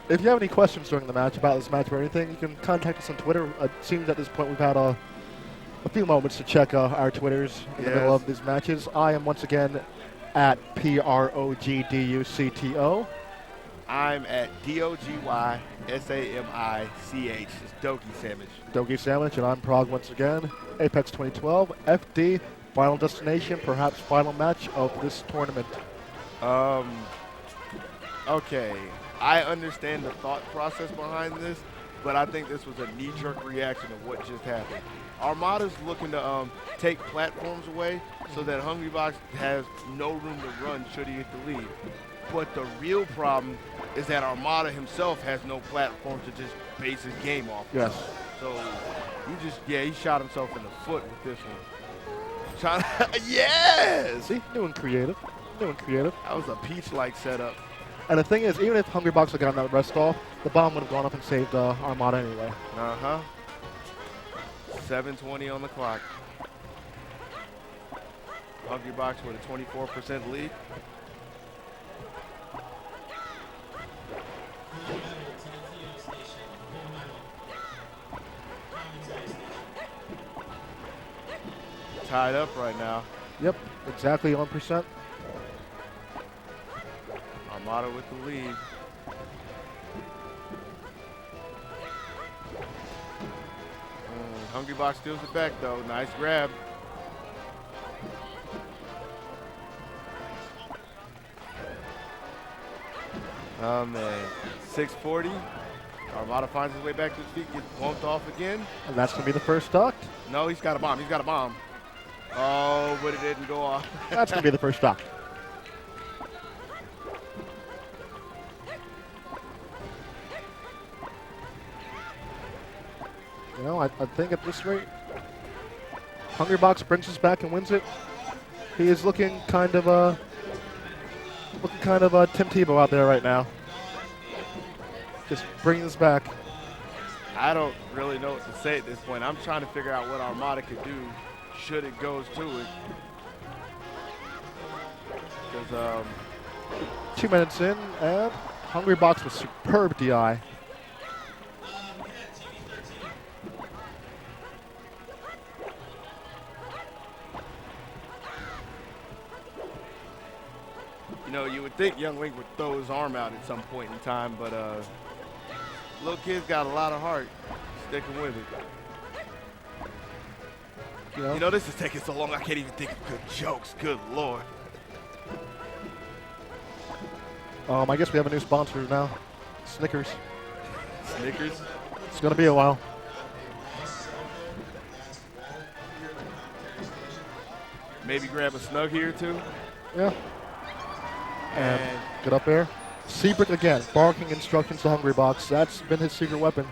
S1: if you have any questions during the match about this match or anything, you can contact us on Twitter. It seems at this point we've had a few moments to check our Twitters in the middle of these matches. I am once again at PROGDUCTO.
S3: I'm at DOGYSAMICH. It's Doki Sandwich.
S1: Dogi Sandwich, and I'm Prague once again. Apex 2012, FD, final destination, perhaps final match of this tournament.
S3: Okay. I understand the thought process behind this, but I think this was a knee-jerk reaction of what just happened. Armada's looking to take platforms away so that Hungrybox has no room to run should he get the lead. But the real problem is that Armada himself has no platform to just base his game off.
S1: Yes.
S3: So he shot himself in the foot with this one. Yes!
S1: See, new and creative.
S3: That was a Peach-like setup.
S1: And the thing is, even if Hungrybox had gotten that rest off, the bomb would have gone up and saved Armada anyway.
S3: 7:20 on the clock. Hungrybox with a 24% lead. Tied up right now.
S1: Yep, exactly 1%.
S3: Armada with the lead. Hungrybox steals it back though. Nice grab. Oh man. 640. Armada finds his way back to his feet, gets bumped off again.
S1: And that's going to be the first stock.
S3: No, he's got a bomb. Oh, but it didn't go off.
S1: That's going to be the first stock. You know, I think at this rate, Hungrybox brings us back and wins it. He is looking kind of Tim Tebow out there right now. Just bringing us back.
S3: I don't really know what to say at this point. I'm trying to figure out what Armada could do should it goes to it. Because
S1: 2 minutes in, and Hungrybox with superb DI.
S3: you know, you would think Young Link would throw his arm out at some point in time, but little kid's got a lot of heart, sticking with it.
S1: Yeah.
S3: You know, this is taking so long, I can't even think of good jokes. Good Lord.
S1: I guess we have a new sponsor now, Snickers.
S3: Snickers.
S1: It's going to be a while.
S3: Maybe grab a snug here or two.
S1: Yeah. And get up there. Seabrook again, barking instructions to Hungry Box. That's been his secret weapon.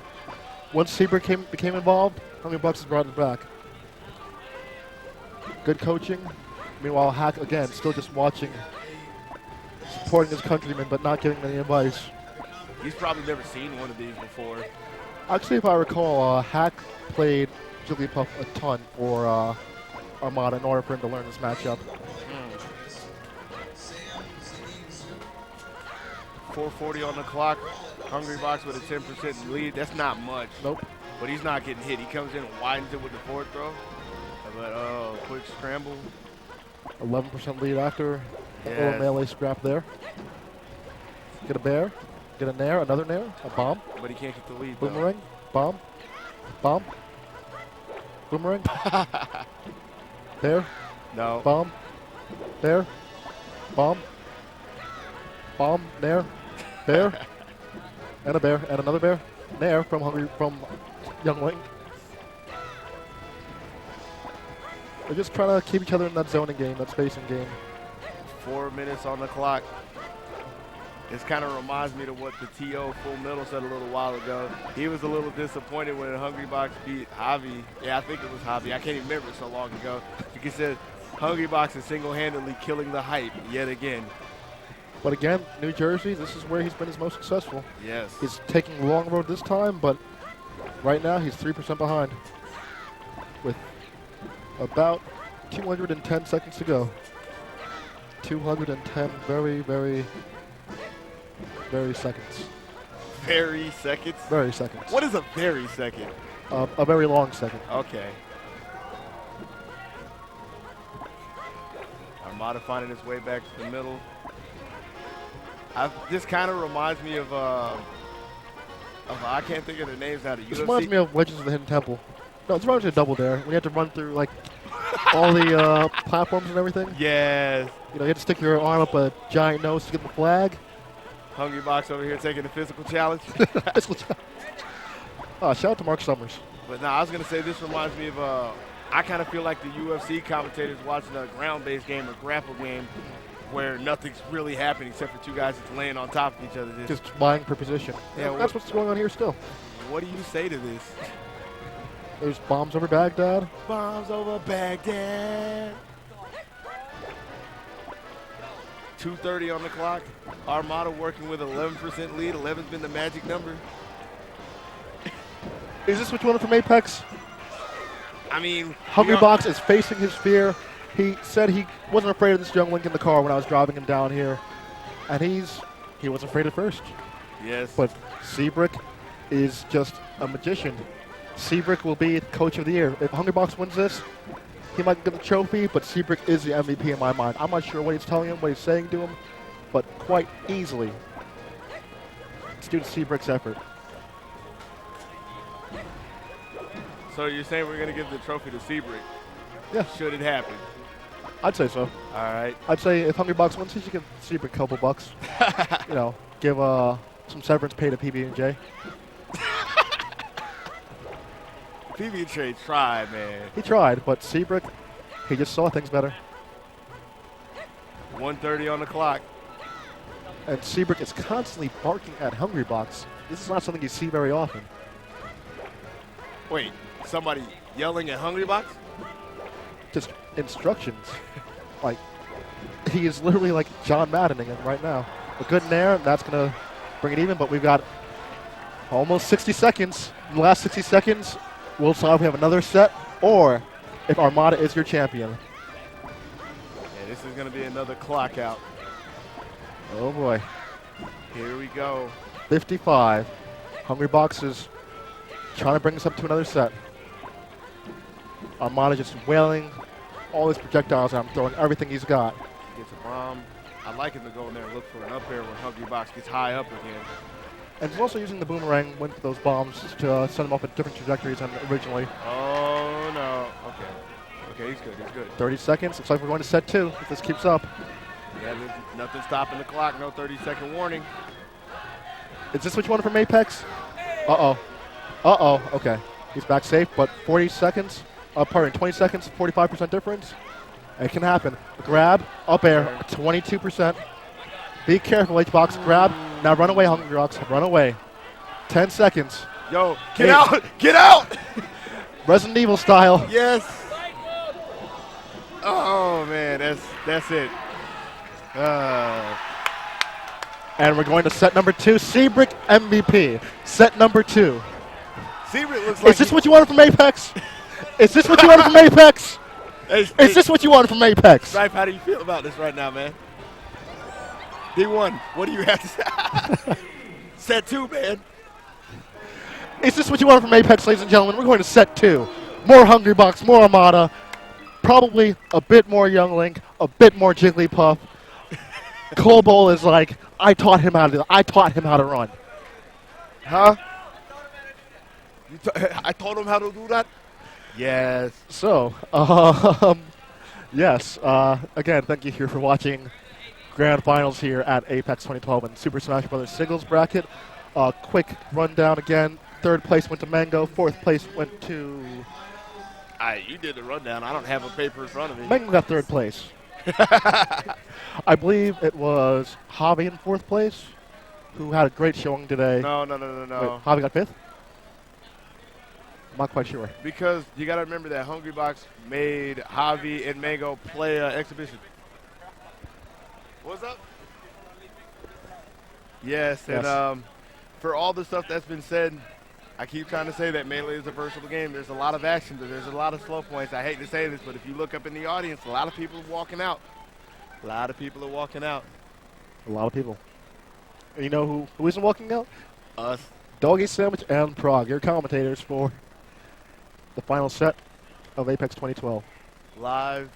S1: Once Seabrook became involved, Hungry Box has brought it back. Good coaching. Meanwhile, Hack, again, still just watching, supporting his countrymen, but not giving any advice.
S3: He's probably never seen one of these before.
S1: Actually, if I recall, Hack played Jigglypuff a ton for Armada in order for him to learn this matchup.
S3: 4:40 on the clock. Hungry Box with a 10% lead. That's not much.
S1: Nope.
S3: But he's not getting hit. He comes in and widens it with the forward throw. But quick scramble.
S1: 11% lead after a little
S3: Yes.
S1: melee scrap there. Get a bear. Get a nair. Another nair. A bomb.
S3: But he can't get the lead. though.
S1: Boomerang. Bomb. Bomb. Boomerang. Bear.
S3: No.
S1: Bomb. Bear. Bomb. Bomb. Nair. Bear. And a bear. And another bear. Nair from Young Wing. They're just trying to keep each other in that zoning game, that spacing game.
S3: 4 minutes on the clock. This kind of reminds me to what the T.O. Full Metal said a little while ago. He was a little disappointed when Hungry Box beat Javi. Yeah, I think it was Javi. I can't even remember so long ago. He said Hungry Box is single-handedly killing the hype yet again.
S1: But again, New Jersey, this is where he's been his most successful.
S3: Yes.
S1: He's taking the long road this time, but right now he's 3% behind with about 210 seconds to go. 210 very, very, very seconds.
S3: Very seconds?
S1: Very seconds.
S3: What is a very second?
S1: A very long second.
S3: Okay. Armada finding his way back to the middle. This kind of reminds me of I can't think of the names out of UFC.
S1: This reminds me of Legends of the Hidden Temple. No, it's reminds me of Double Dare. When you have to run through like all the platforms and everything.
S3: Yes.
S1: You know, you have to stick your arm up a giant nose to get the flag.
S3: Hungry Box over here taking the physical challenge.
S1: Physical challenge. Shout out to Mark Summers.
S3: But I was going to say this reminds me of I kind of feel like the UFC commentators watching a ground-based game or grapple game where nothing's really happening except for two guys just laying on top of each other.
S1: Just vying for position.
S3: Yeah,
S1: That's what's going on here still.
S3: What do you say to this?
S1: There's bombs over Baghdad.
S3: Bombs over Baghdad. 2:30 on the clock. Armada working with 11% lead. 11's been the magic number.
S1: Is this what you wanted from Apex?
S3: I mean,
S1: Hungry Box is facing his fear. He said he wasn't afraid of this young Link in the car when I was driving him down here. And he was afraid at first.
S3: Yes.
S1: But Seabrook is just a magician. Seabrook will be Coach of the Year. If Hungry Box wins this, he might get the trophy, but Seabrook is the MVP in my mind. I'm not sure what he's telling him, what he's saying to him, but quite easily, it's due to Seabrook's effort.
S3: So you're saying we're going to give the trophy to Seabrook?
S1: Yeah.
S3: Should it happen?
S1: I'd say so.
S3: All right.
S1: I'd say if Hungry Box wins, he should give Seabrook a couple bucks. You know, give some severance pay to PB&J.
S3: PB&J tried, man.
S1: He tried, but Seabrook, he just saw things better.
S3: 1:30 on the clock.
S1: And Seabrook is constantly barking at Hungry Box. This is not something you see very often.
S3: Wait, somebody yelling at Hungry Box?
S1: Just instructions. Like, he is literally like John Maddening him right now. A good nair, that's going to bring it even, but we've got almost 60 seconds. In the last 60 seconds, we'll decide if we have another set or if Armada is your champion.
S3: Yeah, this is going to be another clock out.
S1: Oh boy.
S3: Here we go.
S1: 55. Hungry Box is trying to bring us up to another set. Armada just wailing all his projectiles at him, throwing everything he's got.
S3: Gets a bomb. I'd like him to go in there and look for an up air when Hungry Box gets high up again.
S1: And he's also using the boomerang with those bombs to send him off at different trajectories than originally.
S3: Oh, no. Okay. Okay, he's good. He's good.
S1: 30 seconds. Looks like we're going to set 2 if this keeps up.
S3: Yeah, there's nothing stopping the clock. No 30-second warning.
S1: Is this what you wanted from Apex? Uh-oh. Uh-oh. Okay. He's back safe, but 40 seconds. 20 seconds, 45% difference. It can happen. Grab, up air, 22%. Be careful, H-Box. Grab. Now run away, Hungry Rocks. Run away. 10 seconds.
S3: Yo, get
S1: 8.
S3: out! Get out!
S1: Resident Evil style.
S3: Yes. Oh man, that's it.
S1: And we're going to set number 2. Seabrick MVP. Set number 2.
S3: Seabrick looks like.
S1: Is this what you wanted from Apex? Is this what you wanted from Apex?
S3: Is
S1: Is this what you wanted from Apex?
S3: Stripe, how do you feel about this right now, man? D1, what do you have to say? Set 2, man.
S1: Is this what you wanted from Apex, ladies and gentlemen? We're going to set 2. More Hungry Box, more Armada. Probably a bit more Young Link, a bit more Jigglypuff. Cobol is like, I taught him how to run.
S3: Huh? I told him how to do that? Yes.
S1: So, yes. Again, thank you here for watching Grand Finals here at Apex 2012 and Super Smash Bros. Singles bracket. Quick rundown again. 3rd place went to Mango. 4th place went to...
S3: You did the rundown. I don't have a paper in front of me.
S1: Mango got 3rd place. I believe it was Javi in 4th place, who had a great showing today.
S3: No.
S1: Wait, Javi got 5th? I'm not quite sure.
S3: Because you got to remember that Hungry Box made Javi and Mango play an exhibition. What's up? Yes, and for all the stuff that's been said, I keep trying to say that Melee is a versatile game. There's a lot of action, but there's a lot of slow points. I hate to say this, but if you look up in the audience, a lot of people are walking out. A lot of people are walking out.
S1: A lot of people. And you know who isn't walking out?
S3: Us.
S1: Doggy Sandwich and Prague, your commentators for the final set of Apex 2012.
S3: Live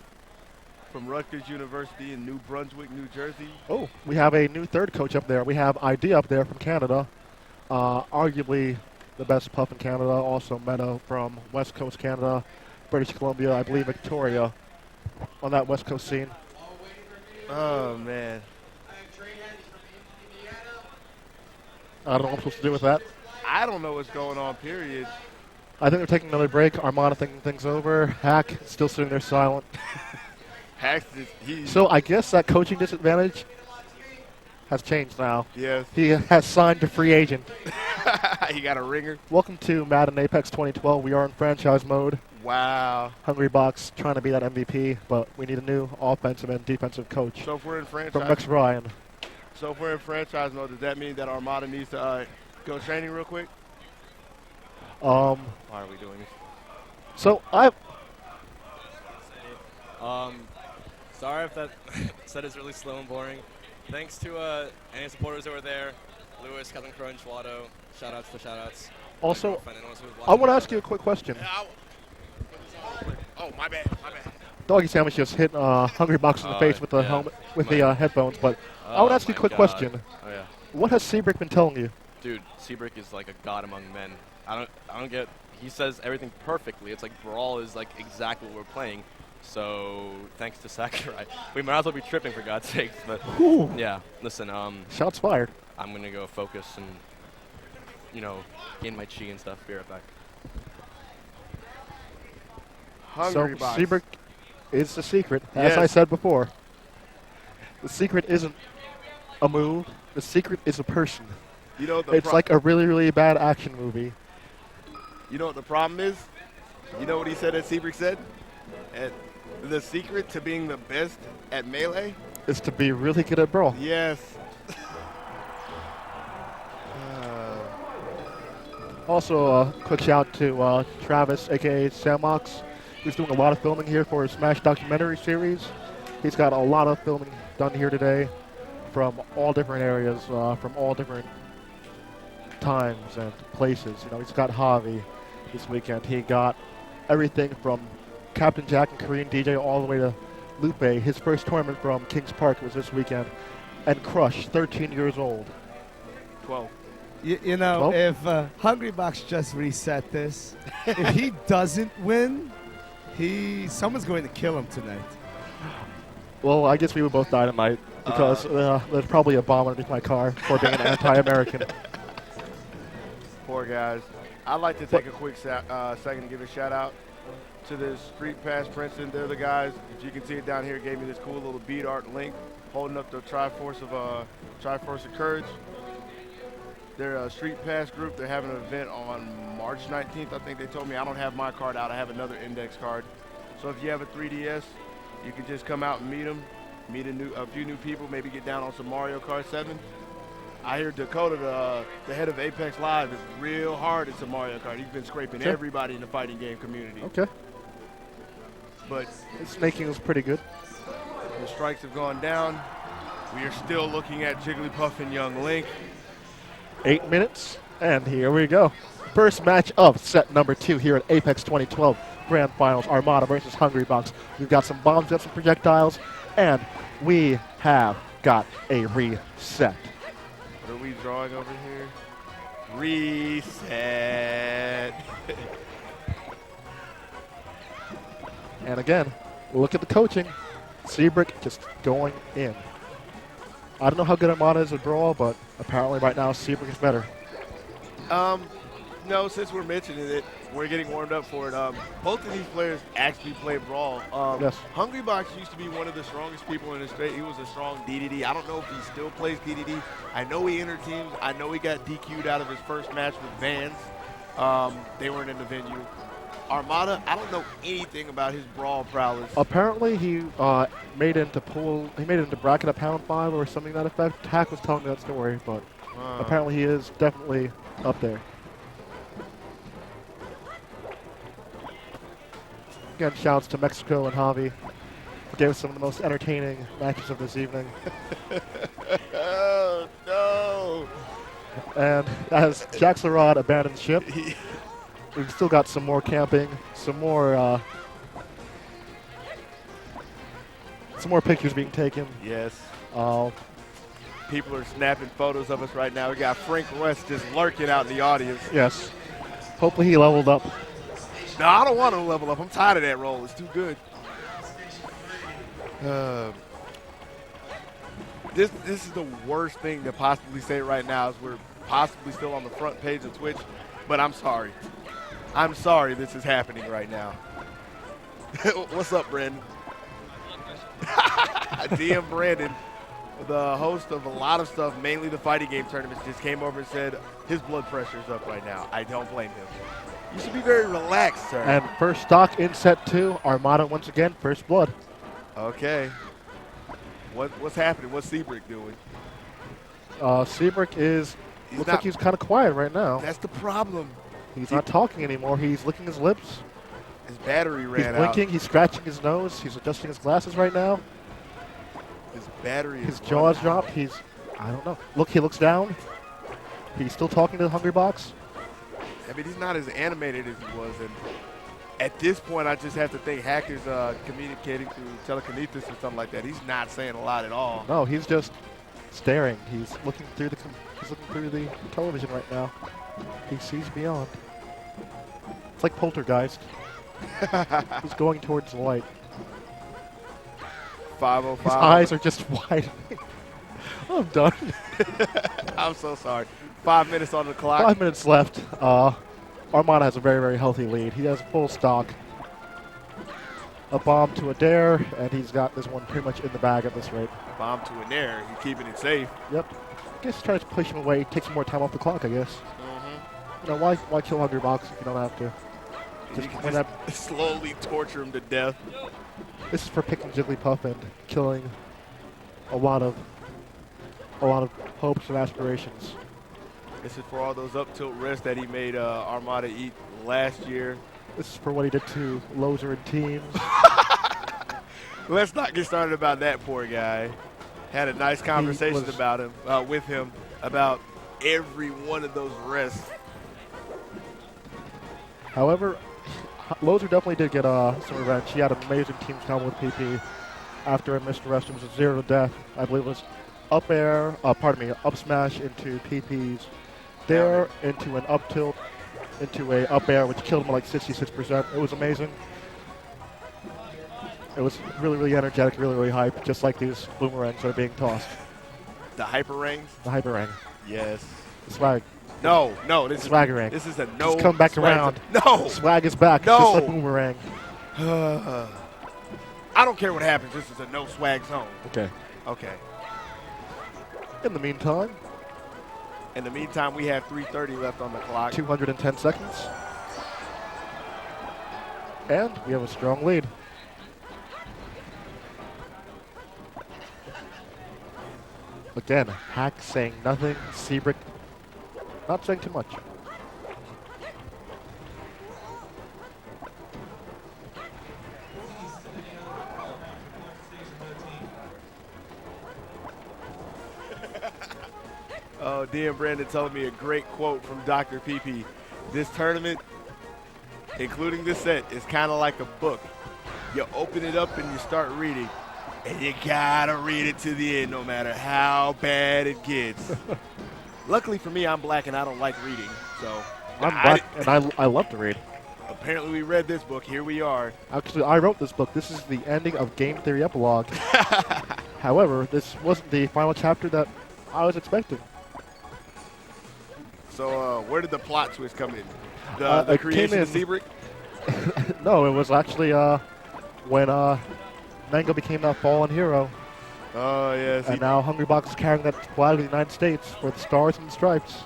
S3: from Rutgers University in New Brunswick, New Jersey.
S1: Oh, we have a new 3rd coach up there. We have ID up there from Canada. Arguably the best puff in Canada. Also Meadow from West Coast Canada, British Columbia, I believe Victoria on that West Coast scene.
S3: Oh, man.
S1: I don't know what I'm supposed to do with that.
S3: I don't know what's going on, period.
S1: I think they're taking another break. Armada thinking things over. Hack still sitting there silent.
S3: Hacks is,
S1: So I guess that coaching disadvantage has changed now.
S3: Yes.
S1: He has signed a free agent.
S3: He got a ringer.
S1: Welcome to Madden Apex 2012. We are in franchise mode.
S3: Wow.
S1: Hungry Box trying to be that MVP, but we need a new offensive and defensive coach
S3: So if we're in
S1: from
S3: franchise,
S1: Rex Ryan.
S3: so if we're in franchise mode, does that mean that Armada needs to go training real quick? Why are we doing this?
S1: So
S4: Sorry if that set is really slow and boring. Thanks to any supporters that were there, Lewis, Kevin Crunch, Watto. Shoutouts to shoutouts.
S1: also, I want to ask you a quick question.
S3: Oh, my bad.
S1: Doggy Sandwich just hit Hungry Box in the face with the helmet, with the headphones. But I want to ask you a quick question.
S4: Oh yeah,
S1: What has Seabrick been telling you?
S4: dude, Seabrick is like a god among men. I don't get. He says everything perfectly. It's like Brawl is like exactly what we're playing. So thanks to Sakurai, we might as well be tripping for God's sakes. But
S1: Ooh.
S4: yeah, listen.
S1: Shots fired.
S4: I'm gonna go focus and gain my chi and stuff. Be right back.
S3: Hungry Box.
S1: Seabrick is the secret, as I said before. The secret isn't a move. The secret is a person.
S3: You know
S1: It's like a really, really bad action movie.
S3: You know what the problem is? You know what he said that Seabrick said? The secret to being the best at Melee?
S1: Is to be really good at Brawl.
S3: Yes.
S1: Also, a quick shout to Travis, a.k.a. Samox, who's doing a lot of filming here for his Smash documentary series. He's got a lot of filming done here today from all different areas, from all different times and places. He's got Javi this weekend. He got everything from Captain Jack and Korean DJ all the way to Lupe. His first tournament from Kings Park was this weekend. And Crush, 13 years old.
S3: 12.
S2: You know,
S1: 12?
S2: if Hungry Box just reset this, if he doesn't win, someone's going to kill him tonight.
S1: Well, I guess we would both die tonight because there's probably a bomb underneath my car for being an anti-American.
S3: poor guys. I'd like to take a quick second to give a shout out to the Street Pass Princeton. They're the guys, if you can see it down here, gave me this cool little bead art link holding up the Triforce of Courage. They're a Street Pass group. They're having an event on March 19th. I think they told me. I don't have my card out. I have another index card. So if you have a 3DS, you can just come out and meet them, meet a few new people, maybe get down on some Mario Kart 7. I hear Dakota, the head of Apex Live, is real hard at some Mario Kart. He's been scraping everybody in the fighting game community.
S1: Okay.
S3: But
S1: His snaking was pretty good.
S3: the strikes have gone down. We are still looking at Jigglypuff and Young Link.
S1: 8 minutes, and here we go. First match of set number 2 here at Apex 2012 Grand Finals, Armada versus Hungrybox. We've got some bombs, we've got some projectiles, and we have got a reset.
S3: What are we drawing over here? Reset.
S1: And again, look at the coaching. Seabrick just going in. I don't know how good Armada is at Brawl, but apparently right now Seabrick is better.
S3: No, since we're mentioning it, we're getting warmed up for it. Both of these players actually play Brawl.
S1: Yes.
S3: Hungrybox used to be one of the strongest people in the state. He was a strong DDD. I don't know if he still plays DDD. I know he entered teams. I know he got DQ'd out of his first match with Vans. They weren't in the venue. Armada, I don't know anything about his Brawl prowess.
S1: Apparently he made it into bracket at Pound 5 or something to that effect. Tack was telling me that story, but apparently he is definitely up there. Again, shouts to Mexico and Javi. Gave us some of the most entertaining matches of this evening.
S3: Oh, no.
S1: And as Jaxlerod abandons ship, we've still got some more camping, some more pictures being taken.
S3: Yes.
S1: Uh,
S3: People are snapping photos of us right now. We got Frank West just lurking out in the audience.
S1: yes. Hopefully he leveled up.
S3: No, I don't want to level up. I'm tired of that role. It's too good. This is the worst thing to possibly say right now is we're possibly still on the front page of Twitch, but I'm sorry. I'm sorry this is happening right now. What's up, Brandon? DM Brandon, the host of a lot of stuff, mainly the fighting game tournaments, just came over and said his blood pressure is up right now. I don't blame him. You should be very relaxed, sir.
S1: And first stock in set 2, Armada once again, first blood.
S3: Okay. What's happening? What's Seabrick doing?
S1: Seabrick looks like he's kind of quiet right now.
S3: That's the problem.
S1: He's not talking anymore. He's licking his lips.
S3: His battery ran
S1: He's
S3: out.
S1: blinking. He's scratching his nose. He's adjusting his glasses right now.
S3: His battery is
S1: His jaw's dropped. I don't know. Look, he looks down. He's still talking to the Hungrybox.
S3: I mean, he's not as animated as he was. And at this point, I just have to think Hacker's communicating through telekinesis or something like that. He's not saying a lot at all.
S1: No, he's just staring. He's looking through the television right now. He sees beyond. It's like Poltergeist. He's going towards the light.
S3: 5:05.
S1: His eyes are just wide. I'm done.
S3: I'm so sorry. 5 minutes on the clock.
S1: 5 minutes left. Armada has a very, very healthy lead. He has full stock. A bomb to a dare, and he's got this one pretty much in the bag at this rate.
S3: Bomb to an air. He's keeping it safe.
S1: Yep. I guess tries to push him away, take some more time off the clock, I guess.
S3: Mm-hmm.
S1: You know, why kill Hungrybox if you don't have to?
S3: You can just slowly torture him to death.
S1: This is for picking Jigglypuff and killing a lot of hopes and aspirations.
S3: This is for all those up tilt wrists that he made Armada eat last year.
S1: This is for what he did to Loser and teams.
S3: Let's not get started about that poor guy. Had a nice conversation about him, with him, about every one of those wrists.
S1: However, Loser definitely did get some revenge. He had an amazing team combo with PP after a missed rest. It was a 0 to death. I believe it was up air, up smash into PP's there, into an up tilt, into a up air, which killed him like 66%. It was amazing. It was really, really energetic, really, really hype, just like these boomerangs that are being tossed.
S3: The hyper rings?
S1: The hyper ring.
S3: Yes.
S1: The swag.
S3: No. This
S1: Swaggerang.
S3: This is a no.
S1: Just come back
S3: swag
S1: around.
S3: No.
S1: Swag is back.
S3: No.
S1: Just like Boomerang.
S3: I don't care what happens. This is a no swag zone.
S1: Okay.
S3: Okay.
S1: In the meantime,
S3: In the meantime, we have 3:30 left on the clock.
S1: 210 seconds. And we have a strong lead. Again, Hack saying nothing. Seabrick not saying too much.
S3: Oh, DM Brandon telling me a great quote from Dr. PP. This tournament, including this set, is kind of like a book. You open it up and you start reading, and you gotta read it to the end no matter how bad it gets. Luckily for me, I'm black and I don't like reading, so
S1: I'm black and I love to read.
S3: apparently we read this book. Here we are.
S1: Actually, I wrote this book. This is the ending of Game Theory Epilogue. However, this wasn't the final chapter that I was expecting.
S3: So where did the plot twist come in?
S1: It
S3: The
S1: came
S3: creation of
S1: in-
S3: Seabrick?
S1: No, it was actually when Mango became that fallen hero,
S3: Oh, yes.
S1: and now Hungrybox is carrying that flag of the United States for the stars and the stripes.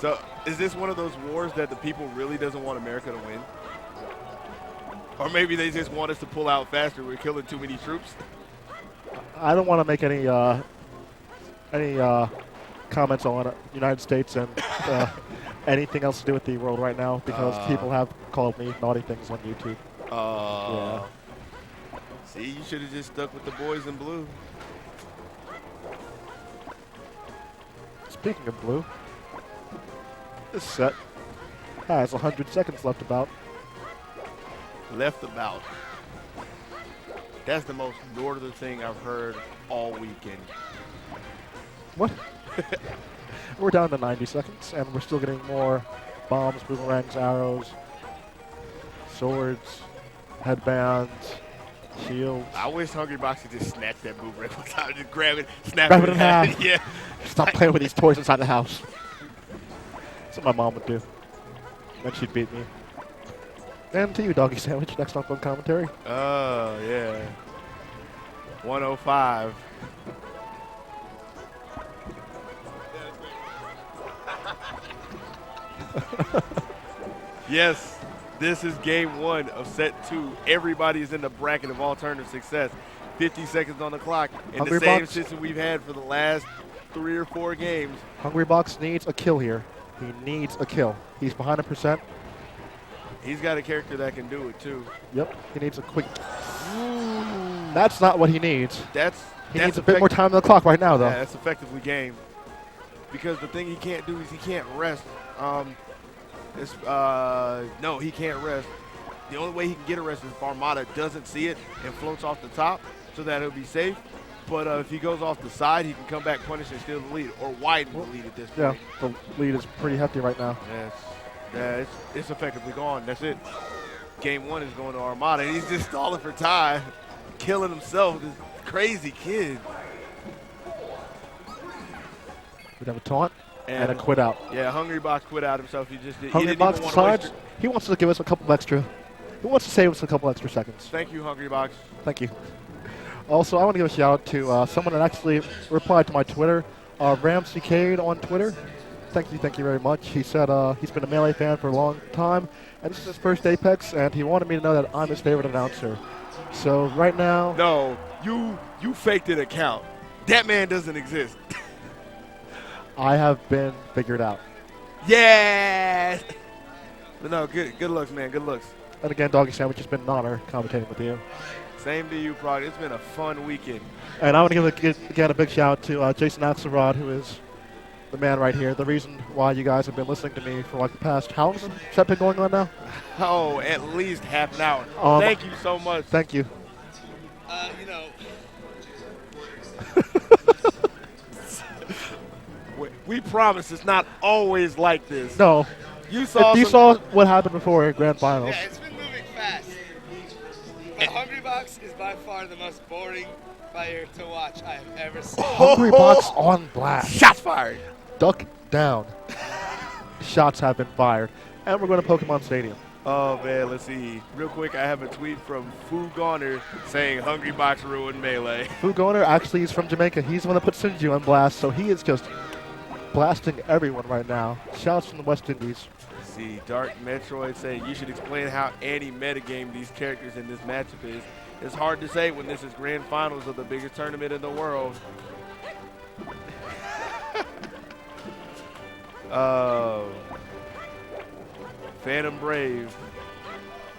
S3: So is this one of those wars that the people really doesn't want America to win? Or maybe they just want us to pull out faster. We're killing too many troops.
S1: I don't want to make any comments on United States and anything else to do with the world right now because people have called me naughty things on YouTube. Yeah.
S3: See, you should have just stuck with the boys in blue.
S1: Speaking of blue, this set has 100 seconds left about.
S3: Left about. That's the most northern thing I've heard all weekend.
S1: What? We're down to 90 seconds, and we're still getting more bombs, boomerangs, arrows, swords, headbands, shields.
S3: I wish Hungrybox could just snatch that boomerang one time, just grab it, snap
S1: Grab
S3: it
S1: it in half.
S3: Yeah.
S1: Stop playing with these toys inside the house. That's what my mom would do. Then she'd beat me. And to you, Doggy Sandwich, next up on commentary.
S3: Oh, yeah. 105. Yes, this is game one of set two. Everybody is in the bracket of alternative success. 50 seconds on the clock. In
S1: Hungry
S3: the same
S1: Box?
S3: system we've had for the last 3 or 4 games.
S1: Hungrybox needs a kill here. He needs a kill. He's behind a percent.
S3: He's got a character that can do it, too.
S1: Yep, he needs a quick. That's not what he needs.
S3: That's
S1: He needs a bit more time on the clock right now, though.
S3: Yeah, that's effectively game. Because the thing he can't do is he can't rest. No, he can't rest. The only way he can get a rest is if Armada doesn't see it and floats off the top so that it'll be safe. But if he goes off the side, he can come back, punish, and steal the lead, or widen the lead at this
S1: Yeah,
S3: point.
S1: the lead is pretty hefty right now.
S3: It's effectively gone. That's it. Game one is going to Armada, and he's just stalling for time, killing himself. This crazy kid.
S1: We'd have a taunt and a quit out.
S3: Yeah, Hungrybox quit out himself. He just did.
S1: Hungrybox decides he wants to give us a couple extra. He wants to save us a couple extra seconds.
S3: Thank you, Hungrybox.
S1: Thank you. Also, I want to give a shout out to someone that actually replied to my Twitter, Ramsey Cade on Twitter. Thank you very much. He said he's been a Melee fan for a long time, and this is his first Apex, and he wanted me to know that I'm his favorite announcer. So right now,
S3: No, you faked an account. That man doesn't exist.
S1: I have been figured out.
S3: Yes. But no, good looks, man. Good looks.
S1: And again, Doggy Sandwich, it's been an honor commentating with you.
S3: Same to you, Prod. It's been a fun weekend.
S1: And I want to give again a big shout out to Jason Axelrod, who is the man right here. The reason why you guys have been listening to me for like the past, how long has that been going on now?
S3: Oh, at least half an hour. Thank you so much.
S1: Thank you.
S3: We promise it's not always like this.
S1: No.
S3: You saw
S1: If you saw what happened before in Grand Finals.
S5: Yeah, it's been moving fast. But Hungrybox is by far the most boring player to watch I have ever seen.
S1: Hungrybox on blast.
S3: Shots fired.
S1: Duck down. Shots have been fired. And we're going to Pokemon Stadium.
S3: Oh, man, let's see. Real quick, I have a tweet from Fu Goner saying Hungry Box ruined Melee.
S1: Fu Goner actually is from Jamaica. He's the one that put Sinju on blast, so he is just blasting everyone right now. Shouts from the West Indies.
S3: Let's see. Dark Metroid saying you should explain how anti-metagame these characters in this matchup is. It's hard to say when this is grand finals of the biggest tournament in the world. Phantom Brave.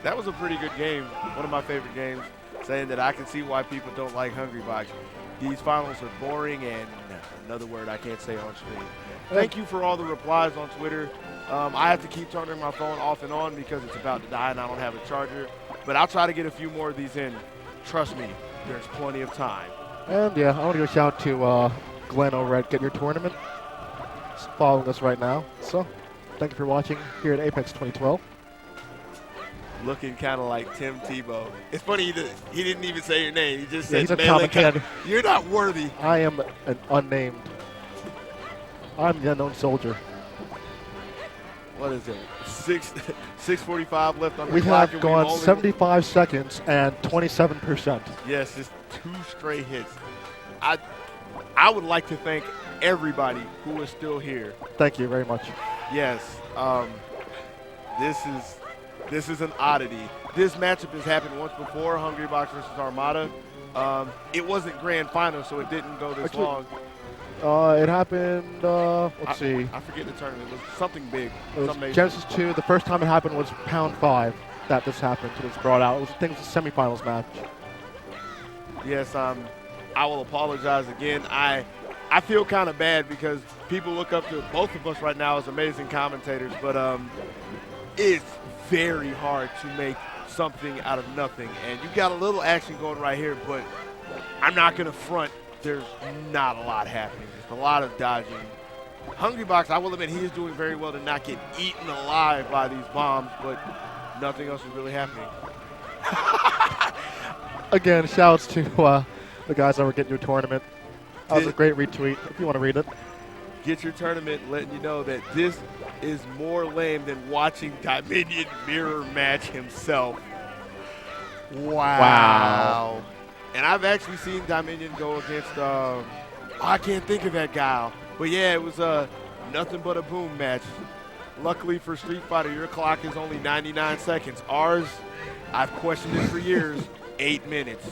S3: That was a pretty good game. One of my favorite games. Saying that I can see why people don't like Hungry Box. These finals are boring and another word I can't say on stream. Thank you for all the replies on Twitter. I have to keep turning my phone off and on because it's about to die and I don't have a charger. But I'll try to get a few more of these in. Trust me, there's plenty of time.
S1: And yeah, I want to give a shout to Glenn over at Get Your Tournament. He's following us right now. So thank you for watching here at Apex 2012.
S3: Looking kind of like Tim Tebow. It's funny, he didn't even say your name. He just said,
S1: he's a
S3: Melee
S1: commentator.
S3: You're not worthy.
S1: I am an unnamed. I'm the unknown soldier.
S3: What is it? 6:45 left on the
S1: We
S3: clock.
S1: have
S3: and
S1: gone
S3: we've only-
S1: 75 seconds and 27%.
S3: Yes, just 2 straight hits. I would like to thank everybody who is still here.
S1: Thank you very much.
S3: Yes, this is an oddity. This matchup has happened once before, Hungry Box versus Armada. It wasn't grand final, so it didn't go this
S1: Actually,
S3: long.
S1: It happened, let's see.
S3: I forget the tournament. It was something big.
S1: It was
S3: Something major.
S1: Genesis 2. The first time it happened was Pound 5 that this happened. It was brought out. It was, I think it was a semifinals match.
S3: Yes, I will apologize again. I feel kind of bad because people look up to both of us right now as amazing commentators, but it's very hard to make something out of nothing. And you got a little action going right here, but I'm not going to front. There's not a lot happening. Just a lot of dodging. Hungry Box, I will admit, he is doing very well to not get eaten alive by these bombs, but nothing else is really happening.
S1: Again, shouts to the guys over Get Your Tournament. That was a great retweet, if you want to read it.
S3: Get Your Tournament letting you know that this is more lame than watching Dominion mirror match himself. Wow. And I've actually seen Dominion go against, I can't think of that guy. But yeah, it was a nothing but a boom match. Luckily for Street Fighter, your clock is only 99 seconds. Ours, I've questioned it for years, 8 minutes.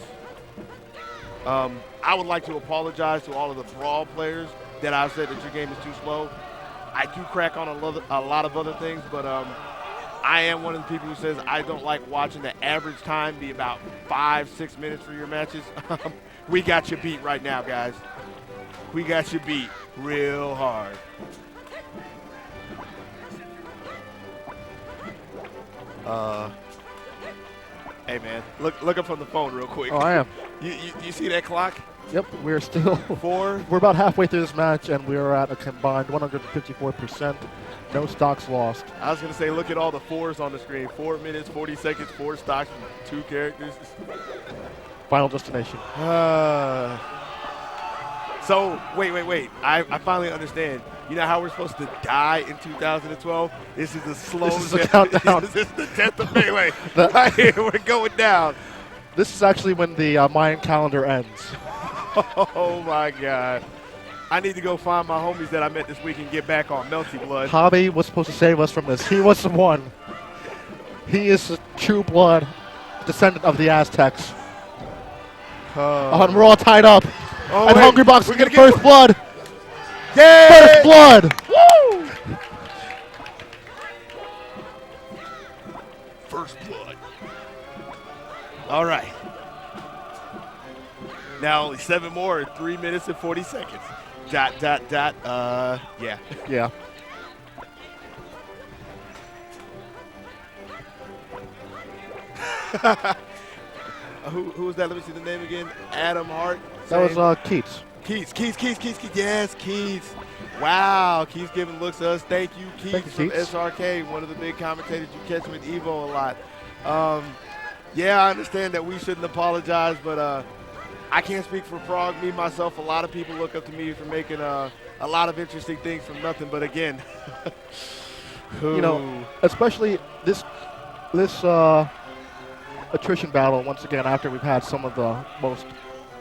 S3: I would like to apologize to all of the Brawl players that I've said that your game is too slow. I do crack on a lot of other things, but I am one of the people who says I don't like watching the average time be about 5-6 minutes for your matches. We got you beat right now, guys. We got you beat real hard. Hey man, look up on the phone real quick.
S1: Oh, I am.
S3: You see that clock?
S1: Yep, we're still
S3: 4.
S1: We're about halfway through this match, and we are at a combined 154%. No stocks lost.
S3: I was gonna say, look at all the 4s on the screen. 4 minutes, 40 seconds, 4 stocks, 2 characters.
S1: Final destination.
S3: So wait. I finally understand. You know how we're supposed to die in 2012? This is a slow.
S1: This is a countdown.
S3: This is the death of Melee. Right here, we're going down.
S1: This is actually when the Mayan calendar ends.
S3: Oh my God. I need to go find my homies that I met this week and get back on Melty Blood.
S1: Hobby was supposed to save us from this. He was the one. He is a true blood descendant of the Aztecs. And we're all tied up. And
S3: wait.
S1: Hungry Box
S3: We're
S1: is
S3: gonna
S1: getting
S3: get
S1: first blood.
S3: Yay!
S1: First blood.
S3: Woo! First blood. All right. Now only 7 more, 3 minutes and 40 seconds. ... Yeah.
S1: Yeah.
S3: Who was that? Let me see the name again. Adam Hart.
S1: That was Keats.
S3: Keats. Yes, Keats. Wow, Keats giving looks to us. Thank you, Keats,
S1: Thank you,
S3: from
S1: Keats.
S3: SRK, one of the big commentators you catch with Evo a lot. Yeah, I understand that we shouldn't apologize, but I can't speak for Prague. Me, myself, a lot of people look up to me for making a lot of interesting things from nothing. But again,
S1: You know, especially this attrition battle, once again, after we've had some of the most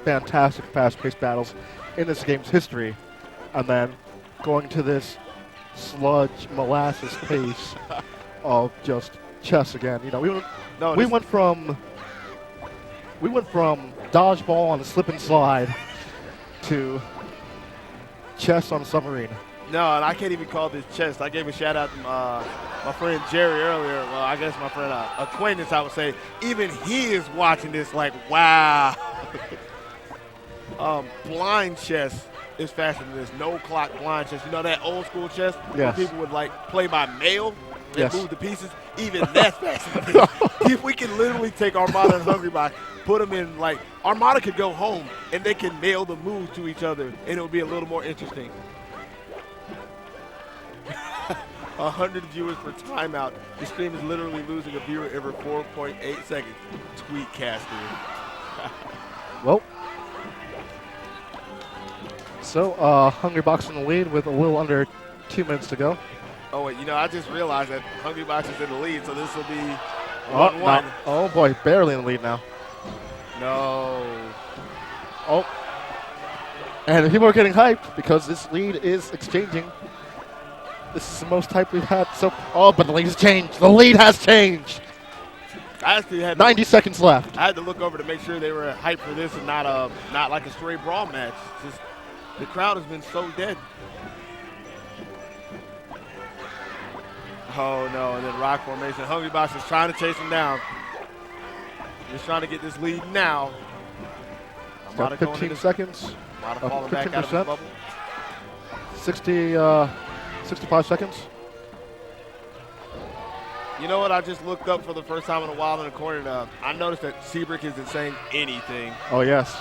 S1: fantastic fast-paced battles in this game's history, and then going to this sludge molasses pace of just chess again. You know, we went from dodgeball on a slip and slide to chess on a submarine.
S3: No, and I can't even call this chess. I gave a shout out to my friend Jerry earlier. Well, I guess my friend acquaintance, I would say. Even he is watching this like, wow. Blind chess is faster than this. No clock blind chess. You know that old school chess where
S1: Yes.
S3: people would like play by mail and
S1: Yes.
S3: move the pieces? Even that's faster than this. If we can literally take Armada and Hungry Box, put them in like Armada could go home and they can mail the moves to each other, and it would be a little more interesting. 100 viewers per timeout. The stream is literally losing a viewer every 4.8 seconds. Tweet caster.
S1: Well, so Hungry Box in the lead with a little under 2 minutes to go.
S3: Oh wait, you know I just realized that Hungry Box is in the lead, so this will be
S1: Oh,
S3: 1-1.
S1: no. Oh boy, barely in the lead now.
S3: No.
S1: Oh, and people are getting hyped because this lead is exchanging. This is the most hype we've had so. Oh, but the lead has changed. The lead has changed.
S3: I actually had
S1: 90 seconds left.
S3: I had to look over to make sure they were hyped for this and not like a straight brawl match. Just the crowd has been so dead. Oh no, and then rock formation. Hungry Box is trying to chase him down. Just trying to get this lead now.
S1: Got 15 seconds.
S3: Armada falling back out of the
S1: 15%.
S3: bubble.
S1: 65 seconds.
S3: You know what? I just looked up for the first time in a while in the corner. I noticed that Seabrook isn't saying anything.
S1: Oh, yes.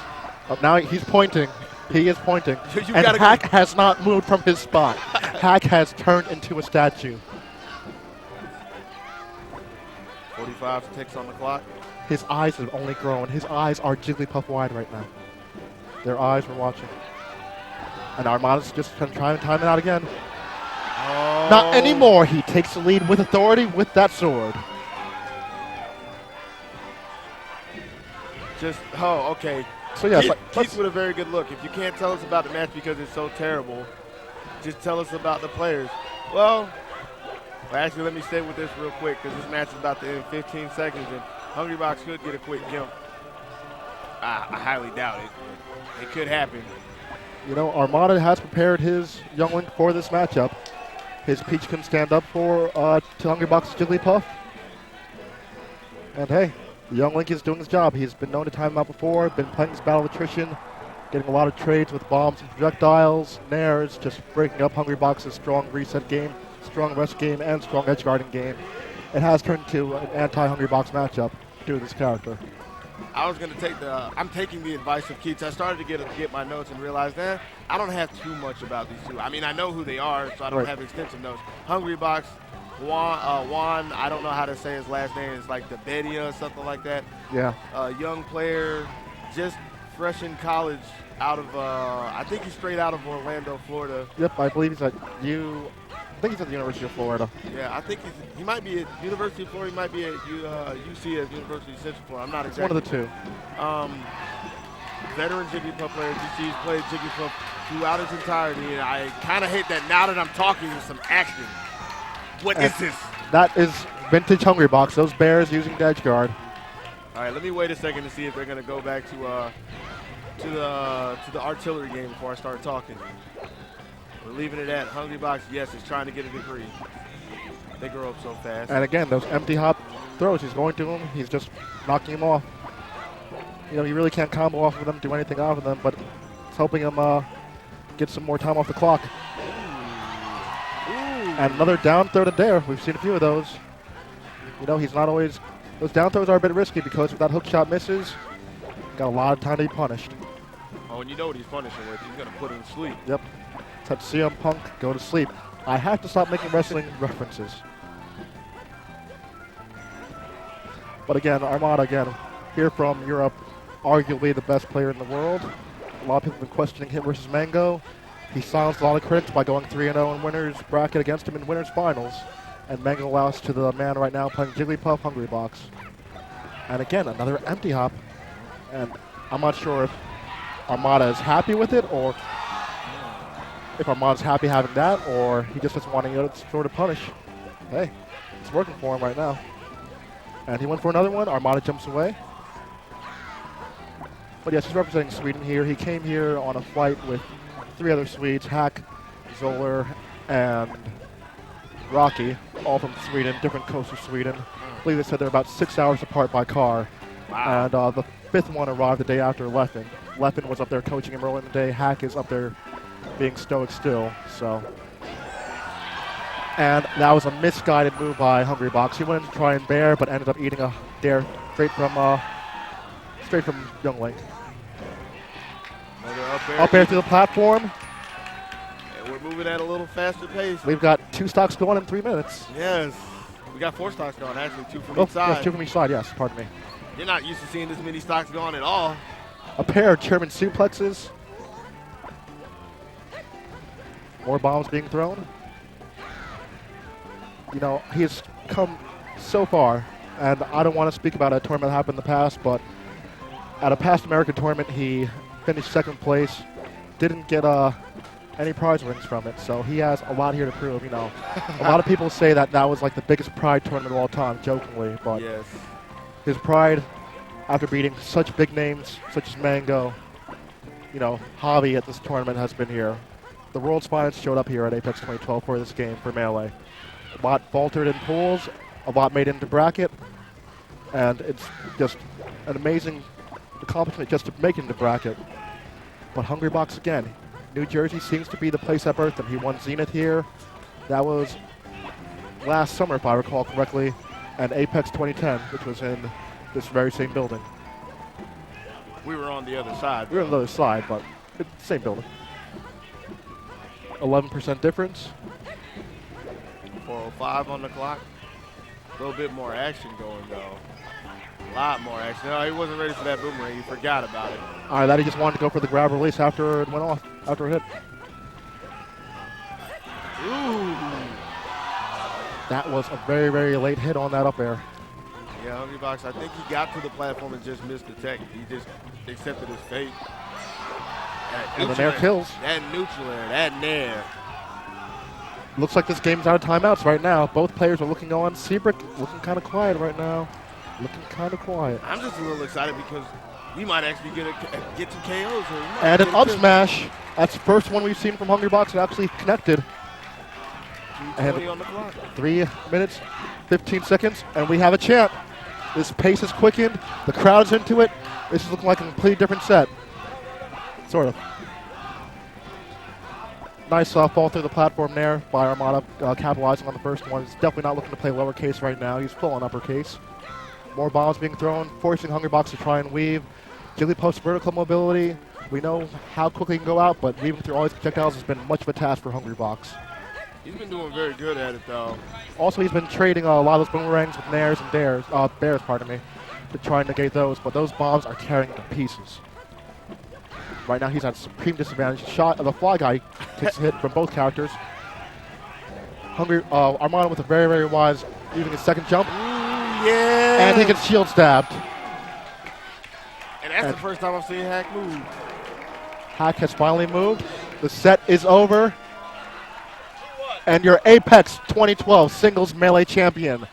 S1: Now he's pointing. He is pointing.
S3: You
S1: And
S3: gotta
S1: Hack has not moved from his spot. Hack has turned into a statue.
S3: 45 ticks on the clock.
S1: His eyes have only grown. His eyes are Jigglypuff wide right now. Their eyes were watching. And Armada's just trying to time it out again.
S3: Oh.
S1: Not anymore. He takes the lead with authority with that sword.
S3: Okay.
S1: So yeah,
S3: Keith with a very good look. If you can't tell us about the match because it's so terrible, just tell us about the players. Well, actually, let me stay with this real quick because this match is about to end in 15 seconds, and Hungry Box could get a quick jump. I highly doubt it. It could happen.
S1: you know, Armada has prepared his youngling for this matchup. His Peach can stand up for to Hungry Box's Jigglypuff. And hey, the young Link is doing his job. He's been known to time him out before, been playing this battle of attrition, getting a lot of trades with bombs and projectiles, nairs, just breaking up Hungry Box's strong reset game, strong rest game, and strong edge guarding game. It has turned into an anti-Hungry Box matchup due to this character.
S3: I was going to take I'm taking the advice of Keith. I started to get my notes and realized that I don't have too much about these two. I mean, I know who they are, so I don't have extensive notes. Hungry Box, Juan, I don't know how to say his last name. It's like Debedia or something like that.
S1: Yeah.
S3: Young player, just fresh in college out of, I think he's straight out of Orlando, Florida.
S1: Yep, I believe he's at I think he's at the University of Florida.
S3: Yeah, I think he might be at University of Florida. He might be at UC at University of Central Florida. I'm not exactly.
S1: One of the two.
S3: Veteran Jigglypuff player. He's played Jigglypuff throughout his entirety, and I kind of hate that now that I'm talking there's some action. What is this?
S1: That is vintage Hungry Box. Those bears using the edge guard.
S3: All right, let me wait a second to see if they're going to go back to the artillery game before I start talking. We're leaving it at Hungry Box. Yes, is trying to get a degree. They grow up so fast.
S1: And again, those empty hop throws, he's going to him. He's just knocking him off. You know, you really can't combo off of them, do anything off of them, but it's helping him get some more time off the clock.
S3: Ooh.
S1: And another down throw to Dare. We've seen a few of those. You know, he's not always... Those down throws are a bit risky because if that hook shot misses, got a lot of time to be punished.
S3: Oh, and you know what he's punishing with. He's going to put him to sleep.
S1: Yep. Touch CM Punk, go to sleep. I have to stop making wrestling references. But again, Armada, here from Europe, arguably the best player in the world. A lot of people have been questioning him versus Mango. He silenced a lot of critics by going 3-0 in winners bracket against him in winners finals. And Mango lost to the man right now playing Jigglypuff Hungrybox. And again, another empty hop. And I'm not sure if Armada is happy with it, or if Armada's happy having that, or he just doesn't want to sort of punish. Hey, it's working for him right now. And he went for another one. Armada jumps away. But yes, he's representing Sweden here. He came here on a flight with 3 other Swedes, Hack, Zoller, and Rocky, all from Sweden, different coasts of Sweden. I believe they said they're about 6 hours apart by car.
S3: Wow.
S1: And the 5th one arrived the day after Leffen. Leffen was up there coaching him early in the day. Hack is up there being stoic still. So, and that was a misguided move by Hungrybox. He went in to try and bear, but ended up eating a dare straight from Young Link.
S3: Another
S1: Up air through the platform.
S3: And we're moving at a little faster pace.
S1: We've got 2 stocks going in 3 minutes.
S3: Yes. We got 4 stocks going, actually, 2 from
S1: Oh,
S3: each side.
S1: yes, 2 from each side, yes, pardon me.
S3: You're not used to seeing this many stocks going at all.
S1: A pair of German suplexes. More bombs being thrown. You know, he has come so far, and I don't want to speak about a tournament that happened in the past, but at a past American tournament, he finished 2nd place, didn't get any prize rings from it, so he has a lot here to prove. You know, a lot of people say that was like the biggest Pride tournament of all time, jokingly, but
S3: Yes.
S1: his pride, after beating such big names such as Mango, you know, Javi at this tournament has been here. The world's finest showed up here at Apex 2012 for this game for Melee. A lot faltered in pools, a lot made into bracket, and it's just an amazing accomplishment just to make it into bracket. But Hungrybox again, New Jersey seems to be the place that birthed him. He won Zenith here. That was last summer, if I recall correctly, and Apex 2010, which was in this very same building.
S3: We were on the other side.
S1: We were on the other side, but it's the same building. 11% difference.
S3: 4:05 on the clock. A little bit more action going, though. A lot more action. No, he wasn't ready for that boomerang. He forgot about it.
S1: All right, that he just wanted to go for the grab release after it went off, after it hit.
S3: Ooh.
S1: That was a very, very late hit on that up air.
S3: Yeah, Hungrybox, I think he got to the platform and just missed the tech. He just accepted his fate.
S1: And the Nair kills.
S3: That neutral air, that Nair.
S1: Looks like this game's out of timeouts right now. Both players are looking on. Seabrick looking kind of quiet right now. Looking kind of quiet.
S3: I'm just a little excited because we might actually get some KOs.
S1: And an up smash. That's the first one we've seen from Hungrybox that actually connected.
S3: 2:20 on the clock.
S1: 3 minutes, 15 seconds, and we have a champ. This pace is quickened. The crowd's into it. This is looking like a completely different set. Sort of. Nice fall through the platform there by Armada, capitalizing on the first one. He's definitely not looking to play lowercase right now. He's full on uppercase. More bombs being thrown, forcing Hungrybox to try and weave. Jigglypuff's vertical mobility. We know how quickly he can go out, but weaving through all these projectiles has been much of a task for Hungrybox.
S3: He's been doing very good at it, though.
S1: Also, he's been trading a lot of those boomerangs with Nairs and bears, pardon me, to try and negate those, but those bombs are carrying to pieces. Right now, he's at supreme disadvantage. Shot of the Fly Guy takes a hit from both characters. Armada with a very, very wise, using his second jump.
S3: Yeah.
S1: And he gets shield stabbed.
S3: And that's the first time I've seen Hack move.
S1: Hack has finally moved. The set is over. And your Apex 2012 singles melee champion,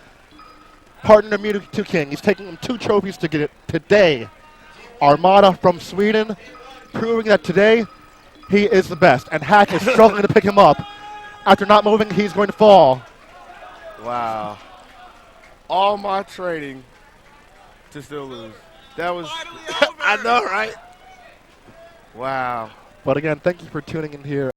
S1: partner Mewtwo King. He's taking him 2 trophies to get it today. Armada from Sweden, proving that today he is the best. And Hack is struggling to pick him up. After not moving, he's going to fall.
S3: Wow. All my training to still lose. That was, I know, right? Wow.
S1: But again, thank you for tuning in here.